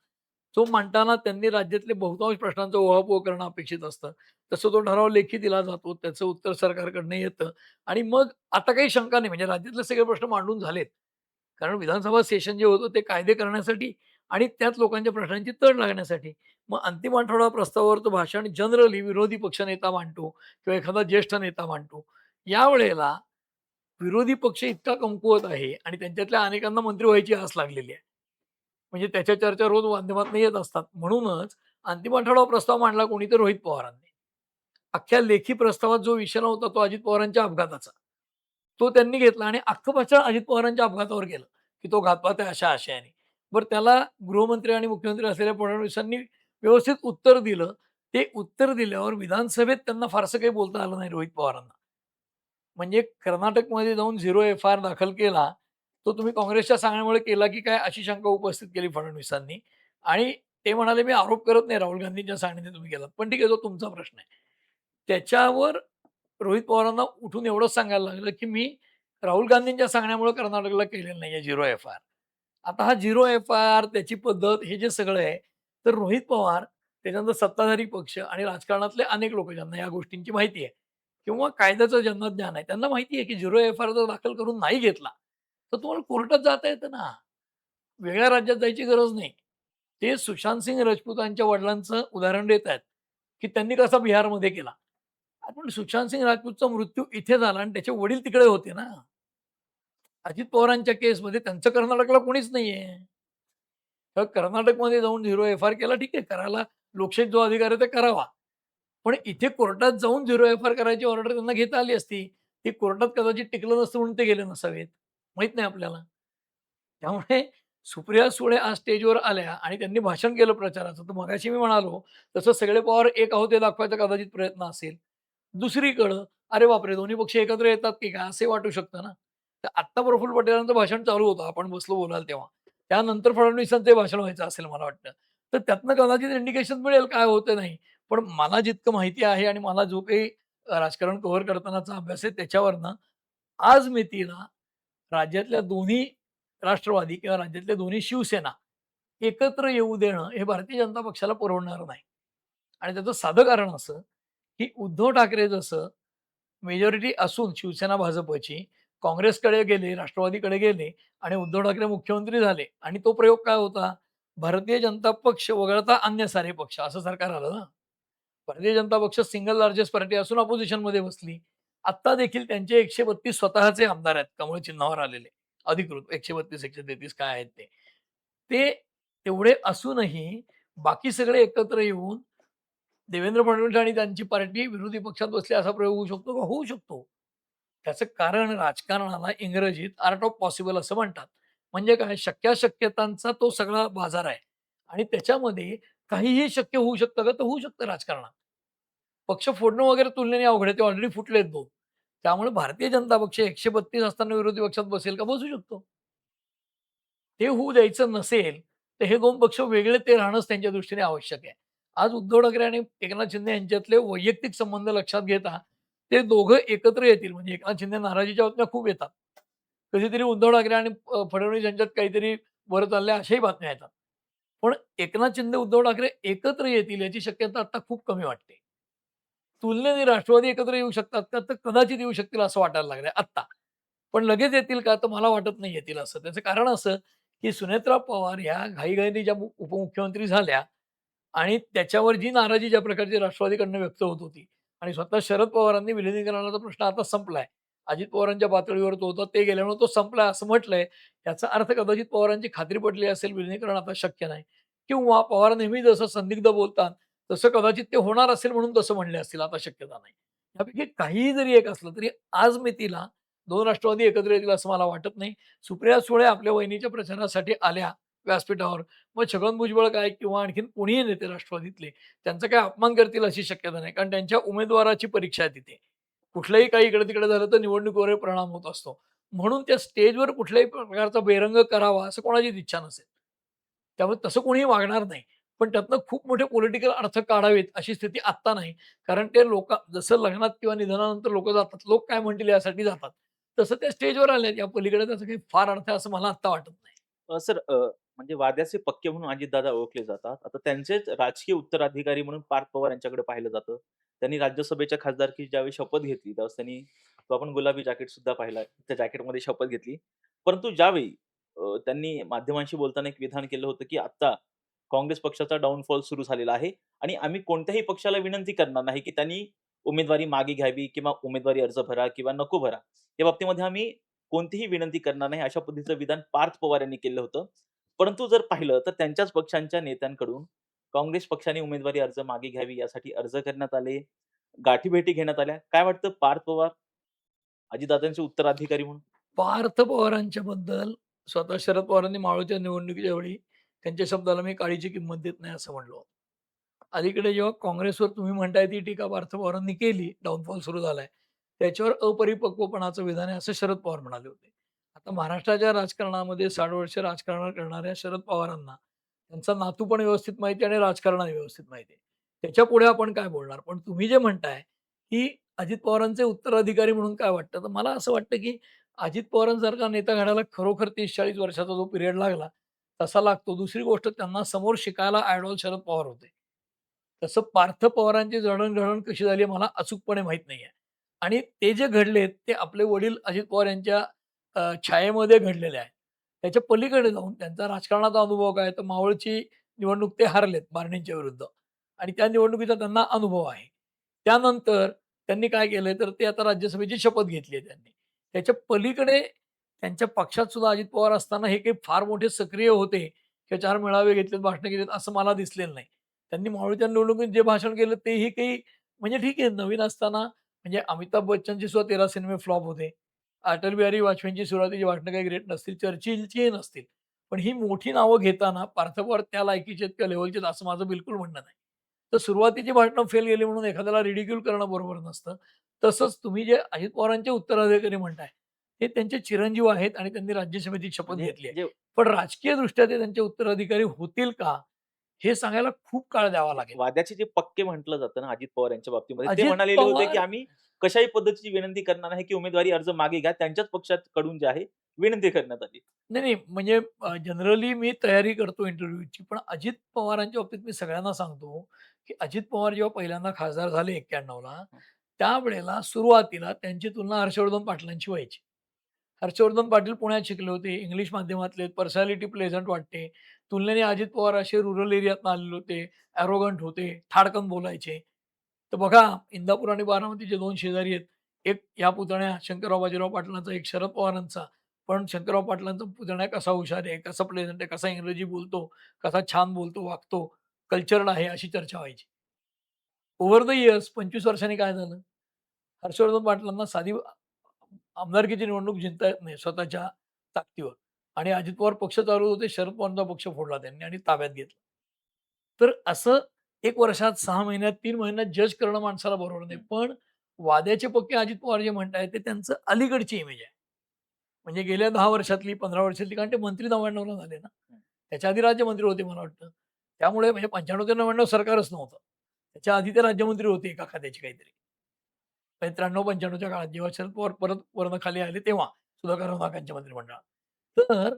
तो मांडताना त्यांनी राज्यातले बहुतांश प्रश्नांचा उहापोह करणं अपेक्षित असतं. तसं तो ठराव लेखी दिला जातो. त्याचं उत्तर सरकारकडनं येतं आणि मग आता काही शंका नाही म्हणजे राज्यातले सगळे प्रश्न मांडून झालेत. कारण विधानसभा सेशन जे होतं ते कायदे करण्यासाठी आणि त्यात लोकांच्या प्रश्नांची तड लागण्यासाठी. मग अंतिम आठवडा प्रस्तावावरचं भाषण जनरली विरोधी पक्षनेता मांडतो किंवा एखादा ज्येष्ठ नेता मांडतो. यावेळेला विरोधी पक्ष इतका कमकुवत आहे आणि त्यांच्यातल्या अनेकांना मंत्री व्हायची आस लागलेली आहे. म्हणजे त्याच्या चर्चा रोज माध्यमातून येत असतात. म्हणूनच अंतिम आठवडा प्रस्ताव मांडला कोणी तर रोहित पवारांनी. अख्ख्या लेखी प्रस्तावात जो विषय नव्हता तो अजित पवारांच्या अपघाताचा. तो त्यांनी घेतला आणि अख्खं भाषण अजित पवारांच्या अपघातावर केलं, की तो घातपात आहे अशा आशयाने. बरं त्याला गृहमंत्री आणि मुख्यमंत्री असलेल्या फडणवीसांनी व्यवस्थित उत्तर दिलं. ते उत्तर दिल्यावर विधानसभेत त्यांना फारसं काही बोलता आलं नाही रोहित पवारांना. म्हणजे कर्नाटकमध्ये जाऊन झिरो एफ-आय-आर दाखल केला. तो तुम्ही काँग्रेसच्या सांगण्यामुळे केला की काय अशी शंका उपस्थित केली फडणवीसांनी आणि ते म्हणाले, "मी आरोप करत नाही राहुल गांधींच्या सांगण्याने तुम्ही केलात." पण ठीक आहे, तो तुमचा प्रश्न आहे. त्याच्यावर रोहित पवारांना उठून एवढंच सांगायला लागलं, की "मी राहुल गांधींच्या सांगण्यामुळे कर्नाटकला केलेलं नाहीये झिरो एफ-आय-आर." आता हा झिरो एफ-आय-आर त्याची पद्धत हे जे सगळं आहे, तर रोहित पवार, त्याच्यानंतर सत्ताधारी पक्ष आणि राजकारणातले अनेक लोक ज्यांना या गोष्टींची माहिती आहे किंवा कायद्याचं ज्यांना ज्ञान आहे, त्यांना माहिती आहे, की झिरो एफ-आय-आर जर दाखल करून नाही घेतला, तर तुम्हाला कोर्टात जाता येतं ना. वेगळ्या राज्यात जायची गरज नाही. ते सुशांत सिंग राजपूतांच्या वडिलांचं उदाहरण देत आहेत, की त्यांनी कसा बिहारमध्ये केला. पण सुशांत सिंग राजपूतचा मृत्यू इथे झाला आणि त्याचे वडील तिकडे होते ना. अजित पवारांच्या केसमध्ये त्यांचं कर्नाटकला कोणीच नाहीये. तर कर्नाटकमध्ये जाऊन झिरो एफ-आय-आर केला ठीक आहे, करायला लोकशाहीत जो अधिकार आहे ते करावा. पण इथे कोर्टात जाऊन झिरो एफ-आय-आर करायची ऑर्डर त्यांना घेता आली असती. ती कोर्टात कदाचित टिकलं नसतं म्हणून ते गेले नसावेत. माहीत नाही आपल्याला. त्यामुळे सुप्रिया सुळे आज स्टेजवर आल्या आणि त्यांनी भाषण केलं प्रचाराचं. तर मगाशी मी म्हणालो, तसं सगळे पॉवर एक आहोत हे दाखवायचा कदाचित प्रयत्न असेल. दुसरीकडं, अरे बापरे! दोन्ही पक्ष एकत्र येतात की काय असंही वाटू शकतं ना. तर आत्ता प्रफुल्ल पटेलांचं भाषण चालू होतं. आपण बसलो बोलाल तेव्हा. त्यानंतर फडणवीसांचंही भाषण व्हायचं असेल मला वाटतं. तर त्यातनं कदाचित इंडिकेशन मिळेल काय होतं नाही. पण मला जितकं माहिती आहे आणि मला जो काही राजकारण कव्हर करतानाचा अभ्यास आहे त्याच्यावरनं आज मितीला राज्यातल्या दोन्ही राष्ट्रवादी किंवा राज्यातल्या दोन्ही शिवसेना एकत्र येऊ देणं हे भारतीय जनता पक्षाला परवडणार नाही. आणि त्याचं साधं कारण असं, की उद्धव ठाकरे जसं मेजॉरिटी असून शिवसेना भाजपची, काँग्रेसकडे गेले, राष्ट्रवादीकडे गेले आणि उद्धव ठाकरे मुख्यमंत्री झाले आणि तो प्रयोग काय होता? भारतीय जनता पक्ष वगळता अन्य सारे पक्ष असं सरकार आलं ना. भारतीय जनता पक्ष सिंगल लार्जेस्ट पार्टी असून ऑपोझिशनमध्ये बसली. आत्ता देखील त्यांचे 132 स्वतःचे आमदार आहेत कमळ चिन्हावर आलेले. अधिकृत 132, 133 काय आहेत ते. ते तेवढे असूनही बाकी सगळे एकत्र येऊन देवेंद्र फडणवीस आणि त्यांची पार्टी विरोधी पक्षात बसली असा प्रयोग होऊ शकतो का? होऊ शकतो. त्याचं कारण राजकारणाला इंग्रजीत आर्ट ऑफ पॉसिबल असं म्हणतात. म्हणजे काय शक्याशक्यतांचा तो सगळा बाजार आहे आणि त्याच्यामध्ये काहीही शक्य होऊ शकतं का? तर होऊ शकतं राजकारणात. पक्ष फोडणं वगैरे तुलनेने अवघड आहे. ते ऑलरेडी फुटलेत 2. त्यामुळे भारतीय जनता पक्ष 132 असताना विरोधी पक्षात बसेल का? बसू शकतो. ते होऊ द्यायचं नसेल, तर हे 2 पक्ष वेगळे ते राहणंच त्यांच्या दृष्टीने आवश्यक आहे. आज उद्धव ठाकरे आणि एकनाथ शिंदे यांच्यातले वैयक्तिक संबंध लक्षात घेता, ते दोघं एकत्र येतील म्हणजे एकनाथ शिंदे नाराजीच्या बातम्या खूप येतात. कधीतरी उद्धव ठाकरे आणि फडणवीस यांच्यात काहीतरी वर चाललंय अशाही बातम्या येतात. पण एकनाथ शिंदे, उद्धव ठाकरे एकत्र येतील याची शक्यता आता खूप कमी वाटते. तुलनेने राष्ट्रवादी एकत्र येऊ शकतात का? तर कदाचित येऊ शकतील असं वाटायला लागलंय आत्ता. पण लगेच येतील का? तर मला वाटत नाही येतील असं. त्याचं कारण असं, की सुनेत्रा पवार ह्या घाईघाईने ज्या उपमुख्यमंत्री झाल्या आणि त्याच्यावर जी नाराजी ज्या प्रकारची राष्ट्रवादीकडनं व्यक्त होत होती आणि स्वतः शरद पवारांनी विलिनीकरणाचा प्रश्न आता संपलाय. अजित पवारांच्या पातळीवर तो होता, ते गेल्यामुळे तो संपलाय असं म्हटलंय. याचा अर्थ कदाचित पवारांची खात्री पटली असेल विलिनीकरण आता शक्य नाही किंवा पवार नेहमी जसं संदिग्ध बोलतात, तसं कदाचित ते होणार असेल म्हणून तसं म्हणले असतील. आता शक्यता नाही. यापैकी काहीही जरी एक असलं तरी आज मितीला 2 राष्ट्रवादी एकत्र येतील असं मला वाटत नाही. सुप्रिया सुळे आपल्या वहिनीच्या प्रचारासाठी आल्या व्यासपीठावर. मग छगन भुजबळ काय किंवा आणखीन कोणीही नेते राष्ट्रवादीतले त्यांचा काही अपमान करतील अशी शक्यता नाही. कारण त्यांच्या उमेदवाराची परीक्षा आहे तिथे. कुठलंही काही इकडे-तिकडे झालं तर निवडणुकीवर परिणाम होत असतो. म्हणून त्या स्टेजवर कुठल्याही प्रकारचा बेरंग करावा असं कोणाचीच इच्छा नसेल. त्यामुळे तसं कोणीही वागणार नाही. पण त्यातनं खूप मोठे पॉलिटिकल अर्थ काढावेत अशी स्थिती आत्ता नाही. कारण ते जसं लग्नात किंवा निधनानंतर लोकं जातात. लोक काय म्हणतील यासाठी जातात. तसं त्या स्टेजवर आलेत. या पलीकडे त्याचा काही फार अर्थ आहे असं मला आत्ता वाटत नाही. सर, म्हणजे वाद्याचे पक्के म्हणून अजितदादा ओळखले जातात. आता त्यांचेच राजकीय उत्तराधिकारी म्हणून पार्थ पवार यांच्याकडे पाहिलं जातं. त्यांनी राज्यसभेच्या खासदारकीची ज्यावेळी शपथ घेतली, त्यावेळेस त्यांनी तो आपण गुलाबी जॅकेट सुद्धा पाहिला. त्या जॅकेटमध्ये शपथ घेतली. परंतु ज्यावेळी त्यांनी माध्यमांशी बोलताना एक विधान केलं होतं, की आता काँग्रेस पक्षाचा डाउनफॉल सुरू झालेला आहे आणि आम्ही कोणत्याही पक्षाला विनंती करणार नाही, की त्यांनी उमेदवारी मागे घ्यावी किंवा उमेदवारी अर्ज भरा किंवा नको भरा. या बाबतीमध्ये आम्ही कोणतीही विनंती करणार नाही, अशा पद्धतीचं विधान पार्थ पवार यांनी केलं होतं. परंतु जर पाहिलं तर त्यांच्याच पक्षांच्या नेत्यांकडून काँग्रेस पक्षाने उमेदवारी अर्ज मागे घ्यावी यासाठी अर्ज करण्यात आले, गाठीभेटी घेण्यात आल्या. काय वाटतं पार्थ पवार अजितदादांचे उत्तराधिकारी म्हणून? पार्थ पवारांच्या बद्दल स्वतः शरद पवारांनी मावळत्या निवडणुकीच्या वेळी त्यांच्या शब्दाला मी काळीची किंमत देत नाही असं म्हणलो. अलीकडे जेव्हा काँग्रेसवर तुम्ही म्हणताय ती टीका पार्थ पवारांनी केली, डाउनफॉल सुरू झालाय. त्याच्यावर अपरिपक्वपणाचं विधान आहे असं शरद पवार म्हणाले होते. आता महाराष्ट्राच्या राजकारणामध्ये 60 वर्ष राजकारण करणाऱ्या शरद पवारांना त्यांचा नातू पण व्यवस्थित माहिती आहे आणि राजकारणाने व्यवस्थित माहिती आहे. त्याच्यापुढे आपण काय बोलणार? पण तुम्ही जे म्हणताय, की अजित पवारांचे उत्तराधिकारी म्हणून काय वाटतं? तर मला असं वाटतं, की अजित पवारांसारखा नेता घडायला खरोखर 30-40 वर्षाचा जो पिरियड लागला, तसा लागतो. दुसरी गोष्ट त्यांना समोर शिकायला आयडॉल शरद पवार होते. तसं पार्थ पवारांची जडण-घडण कशी झाली मला अचूकपणे माहीत नाहीये. आणि ते जे घडलेत ते आपले वडील अजित पवार यांच्या छायेमध्ये घडलेले आहेत. त्याच्या पलीकडे जाऊन त्यांचा राजकारणाचा अनुभव काय तर मावळची निवडणूक ते हारलेत बारणेंच्या विरुद्ध आणि त्या निवडणुकीचा त्यांना अनुभव आहे. त्यानंतर त्यांनी काय केलंय तर ते आता राज्यसभेची शपथ घेतली आहे त्यांनी. त्याच्या पलीकडे त्यांच्या पक्षात सुद्धा अजित पवार असताना हे काही फार मोठे सक्रिय होते किंवा 4 मेळावे घेतलेत, भाषणं केलीत असं मला दिसलेलं नाही. त्यांनी मावळत्या निवडणुकीत जे भाषण केलं तेही काही म्हणजे ठीक आहे नवीन असताना म्हणजे अमिताभ बच्चनचे सुद्धा 13 सिनेमे फ्लॉप होते. अटल बिहारी वाजपेयींची सुरुवातीची भाषणं काही ग्रेट नसतील, चर्चिलचीही नसतील. पण ही मोठी नावं घेताना पार्थ पवार त्या लायकीचे आहेत किंवा लेव्हलचे आहेत असं माझं बिलकुल म्हणणं नाही. तर सुरुवातीची भाषणं फेल गेली म्हणून एखाद्याला रिडिक्यूल करणं बरोबर नसतं. तसंच तुम्ही जे अजित पवारांचे उत्तराधिकारी म्हणताय, ते त्यांचे चिरंजीव आहेत आणि त्यांनी राज्यसभेची शपथ म्हणजे घेतली आहे. जे पण राजकीयदृष्ट्या ते त्यांचे उत्तराधिकारी होतील का? हे सांगायला खूप काळ द्यावा लागेल. वाद्याचे जे पक्के म्हटलं जातं ना अजित पवार यांच्या बाबतीमध्ये, ते अजित म्हणालेले होते, की पवार आम्ही कशाही पद्धतीची विनंती करणार नाही, की उमेदवारी अर्ज मागे घ्या. त्यांच्याच पक्षाकडून जे आहे विनंती करण्यात आली. नाही, नाही. म्हणजे जनरली मी तयारी करतो इंटरव्ह्यूची. पण अजित पवारांच्या बाबतीत मी सगळ्यांना सांगतो, की अजित पवार जेव्हा पहिल्यांदा खासदार झाले 91 ला, त्यावेळेला सुरुवातीला त्यांची तुलना हर्षवर्धन पाटलांशी व्हायची. हर्षवर्धन पाटील पुण्यात शिकले होते, इंग्लिश माध्यमातले, पर्सनॅलिटी प्लेझंट वाटते. तुलनेने अजित पवार असे रुरल एरियातनं आलेले होते, ॲरोगंट होते, ठाडकन बोलायचे. तर बघा इंदापूर आणि बारामतीचे 2 शेजारी आहेत. एक या पुतण्या शंकरराव बाजीराव पाटलांचा, एक शरद पवारांचा. पण शंकरराव पाटलांचा पुतण्या कसा हुशार आहे, कसा प्लेझंट आहे, कसा इंग्रजी बोलतो, कसा छान बोलतो, वागतो, कल्चर्ड आहे, अशी चर्चा व्हायची. ओव्हर द इयर्स 25 वर्षांनी काय झालं? हर्षवर्धन पाटलांना साधी आमदारकीची निवडणूक जिंकता येत नाही स्वतःच्या ताकदीवर आणि अजित पवार पक्ष चालवत होते. शरद पवारांचा पक्ष फोडला त्यांनी आणि ताब्यात घेतला. तर असं 1 वर्षात, 6 महिन्यात, 3 महिन्यात जज करणं माणसाला बरोबर नाही. हं. पण वाद्याचे पक्के अजित पवार जे म्हणतायत ते त्यांचं अलीकडची इमेज आहे. म्हणजे गेल्या 10 वर्षातली, 15 वर्षातली कारण ते मंत्री 99 ला झाले ना. हं. त्याच्या आधी राज्यमंत्री होते मला वाटतं. त्यामुळे म्हणजे 95 ते 99 सरकारच नव्हतं. त्याच्या आधी ते राज्यमंत्री होते एका खात्याचे काहीतरी. 93-95 काळात जेव्हा शरद पवार परत वरनं खाली आले तेव्हा सुधाकरराव नाकांच्या मंत्रिमंडळात. तर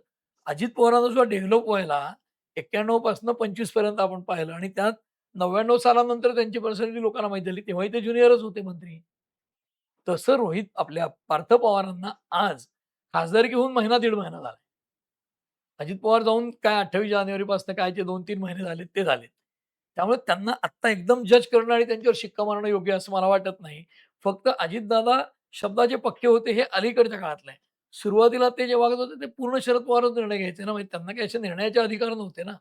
अजित पवारांना सुद्धा डेव्हलप व्हायला 91 पासून 25 पर्यंत आपण पाहिलं आणि त्यात 99 सालानंतर त्यांची पर्सनॅलिटी लोकांना माहीत झाली. तेव्हाही ते ज्युनियरच होते मंत्री. तसं रोहित आपल्या पार्थ पवारांना आज खासदारकी होऊन महिना दीड महिना झाला. अजित पवार जाऊन काय 28 जानेवारीपासून काय जे 2-3 महिने झालेत ते झालेत. त्यामुळे त्यांना आत्ता एकदम जज करणं आणि त्यांच्यावर शिक्का मारणं योग्य असं मला वाटत नाही. फक्त अजितदादा शब्दाचे पक्के होते हे अलीकडच्या काळातलं आहे. सुरुवातीला ते जे वागत होते ते पूर्ण शरद पवारच निर्णय घ्यायचे ना, म्हणजे त्यांना काही असे निर्णयाचे अधिकार नव्हते ना.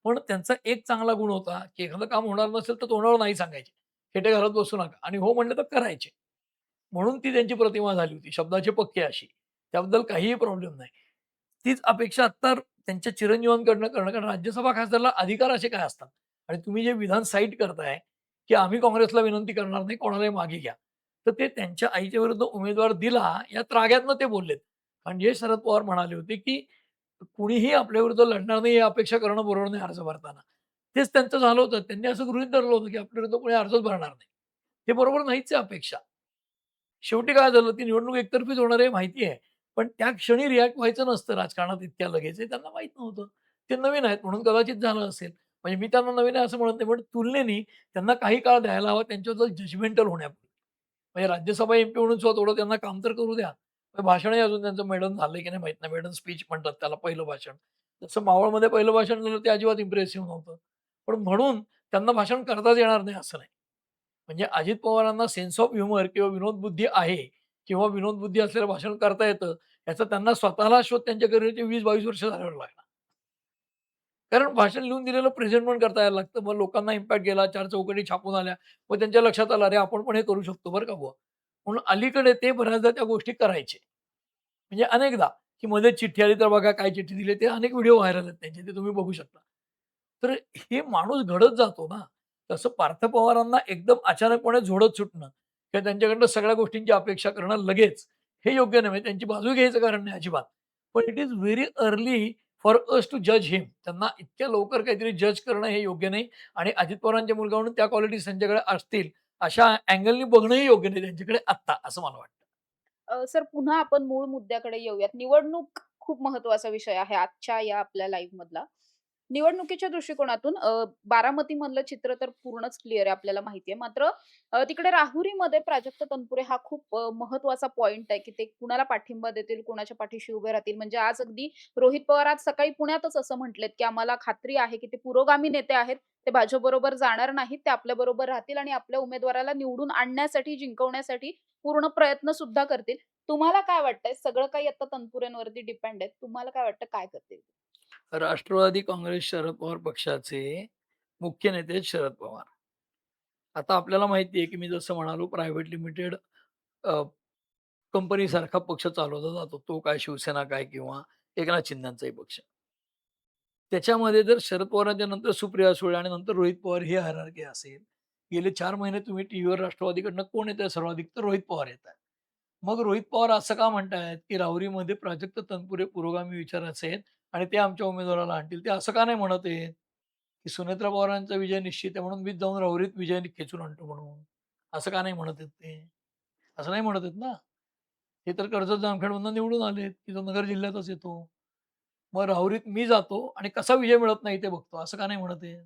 पण त्यांचा एक चांगला गुण होता, की एखादं काम होणार नसेल तर तोंडावर नाही सांगायचे. खेटे घालत बसू नका आणि हो म्हटलं तर करायचे. म्हणून ती त्यांची प्रतिमा झाली होती. शब्दाचे पक्के अशी. त्याबद्दल काहीही प्रॉब्लेम नाही. तीच अपेक्षा आत्ता त्यांच्या चिरंजीवांकडनं करणं कारण राज्यसभा खासदारला अधिकार असे काय असतात? आणि तुम्ही जे विधान साईट करताय, की आम्ही काँग्रेसला विनंती करणार नाही, कोणालाही मागे घ्या. तर ते त्यांच्या आईच्या विरुद्ध उमेदवार दिला या त्राग्यातनं ते बोललेत. कारण जे शरद पवार म्हणाले होते, की कुणीही आपल्याविरुद्ध लढणार नाही, ही अपेक्षा करणं बरोबर नाही अर्ज भरताना. तेच त्यांचं झालं होतं. त्यांनी असं गृहीत धरलं होतं, की आपल्याविरुद्ध कोणी अर्जच भरणार नाही. हे बरोबर नाहीच आहे अपेक्षा. शेवटी काय झालं, ती निवडणूक एकतर्फीच होणार आहे माहिती आहे. पण त्या क्षणी रिएक्ट व्हायचं नसतं राजकारणात इतक्या लगेच, हे त्यांना माहीत नव्हतं. ते नवीन आहेत म्हणून कदाचित झालं असेल. म्हणजे मी त्यांना नवीन आहे असं म्हणत नाही, पण तुलनेने त्यांना काही काळ द्यायला हवा त्यांच्याबद्दल जजमेंटल होण्यापूर्वी. म्हणजे राज्यसभा एम-पी म्हणून सुद्धा थोडं त्यांना काम तर करू द्या. भाषणही अजून त्यांचं मेडन झालंय की नाही माहीत नाही. मेडन स्पीच म्हणतात त्याला पहिलं भाषण. तसं मावळमध्ये पहिलं भाषण झालं ते अजिबात इम्प्रेसिव्ह नव्हतं. पण म्हणून त्यांना भाषण करताच येणार नाही असं नाही. म्हणजे अजित पवारांना सेन्स ऑफ ह्युमर किंवा विनोदबुद्धी आहे किंवा विनोदबुद्धी असलेलं भाषण करता येतं, याचा त्यांना स्वतःला शोध त्यांच्या करिअरचे 20-22 वर्ष झाल्यावर लागला. कारण भाषण लिहून दिलेलं प्रेझेंट पण करता यायला लागतं. मग लोकांना इम्पॅक्ट गेला, 4 चौकटी छापून आल्या. मग त्यांच्या लक्षात आलं, "अरे, आपण पण हे करू शकतो बरं का बुवा." म्हणून अलीकडे ते बऱ्याचदा त्या गोष्टी करायचे. म्हणजे अनेकदा, की मध्ये चिठ्ठी आली तर बघा काय चिठ्ठी दिली, ते अनेक व्हिडिओ व्हायरल आहेत त्यांचे, ते तुम्ही बघू शकता. तर हे माणूस घडत जातो ना. तसं पार्थ पवारांना एकदम अचानकपणे झोडत सुटणं किंवा त्यांच्याकडनं सगळ्या गोष्टींची अपेक्षा करणं लगेच, हे योग्य नाही. म्हणजे त्यांची बाजू घ्यायचं कारण नाही अजिबात. पण it is very early for us to जज हिम. त्यांना इतक्या लवकर काहीतरी जज करणं हे योग्य नाही आणि अजित पवारांच्या मुलगा म्हणून त्या क्वालिटीज त्यांच्याकडे असतील, अशा अँगलनी बघणंही योग्य नाही त्यांच्याकडे आत्ता, असं मला वाटतं. सर पुन्हा आपण मूळ मुद्द्याकडे येऊयात. निवडणूक खूप महत्त्वाचा विषय आहे आजच्या या आपल्या लाईव्हमधला. निवडणुकीच्या दृष्टिकोनातून बारामतीमधलं चित्र तर पूर्णच क्लिअर आहे, आपल्याला माहिती आहे. मात्र तिकडे राहुरीमध्ये प्राजक्त तनपुरे हा खूप महत्त्वाचा पॉइंट आहे, की ते कुणाला पाठिंबा देतील, कुणाच्या पाठीशी उभे राहतील. म्हणजे आज अगदी रोहित पवार आज सकाळी पुण्यातच असं म्हटलेत, की आम्हाला खात्री आहे, की ते पुरोगामी नेते आहेत. ते भाजपबरोबर जाणार नाहीत. ते आपल्याबरोबर राहतील आणि आपल्या उमेदवाराला निवडून आणण्यासाठी, जिंकवण्यासाठी पूर्ण प्रयत्न सुद्धा करतील. तुम्हाला काय वाटतंय? सगळं काही आता तनपुरेंवरती डिपेंड आहे. तुम्हाला काय वाटतं काय करतील? राष्ट्रवादी काँग्रेस शरद पवार पक्षाचे मुख्य नेते आहेत शरद पवार. आता आपल्याला माहिती आहे, की मी जसं म्हणालो प्रायव्हेट लिमिटेड कंपनीसारखा पक्ष चालवला जातो. तो काय शिवसेना काय किंवा एकनाथ शिंदेचाही पक्ष. त्याच्यामध्ये जर शरद पवारांच्या नंतर सुप्रिया सुळे आणि नंतर रोहित पवार ही हायरार्की असेल. गेले 4 महिने तुम्ही टीव्हीवर राष्ट्रवादीकडनं कोण येतंय सर्वाधिक? तर रोहित पवार येतायत. मग रोहित पवार असं का म्हणतायत, की राहुरीमध्ये प्राजक्त तनपुरे पुरोगामी विचाराचे आहेत आणि ते आमच्या उमेदवाराला आणतील. ते असं का नाही म्हणत आहेत, की सुनेत्रा पवारांचा विजय निश्चित आहे म्हणून मीच जाऊन राहुरीत विजय खेचून आणतो म्हणून. असं का नाही म्हणत आहेत ते? असं नाही म्हणत आहेत ना. ते तर कर्जत जामखेडमधनं निवडून आलेत, की तो नगर जिल्ह्यातच येतो. मग राहुरीत मी जातो आणि कसा विजय मिळत नाही ते बघतो. असं का नाही म्हणत आहेत?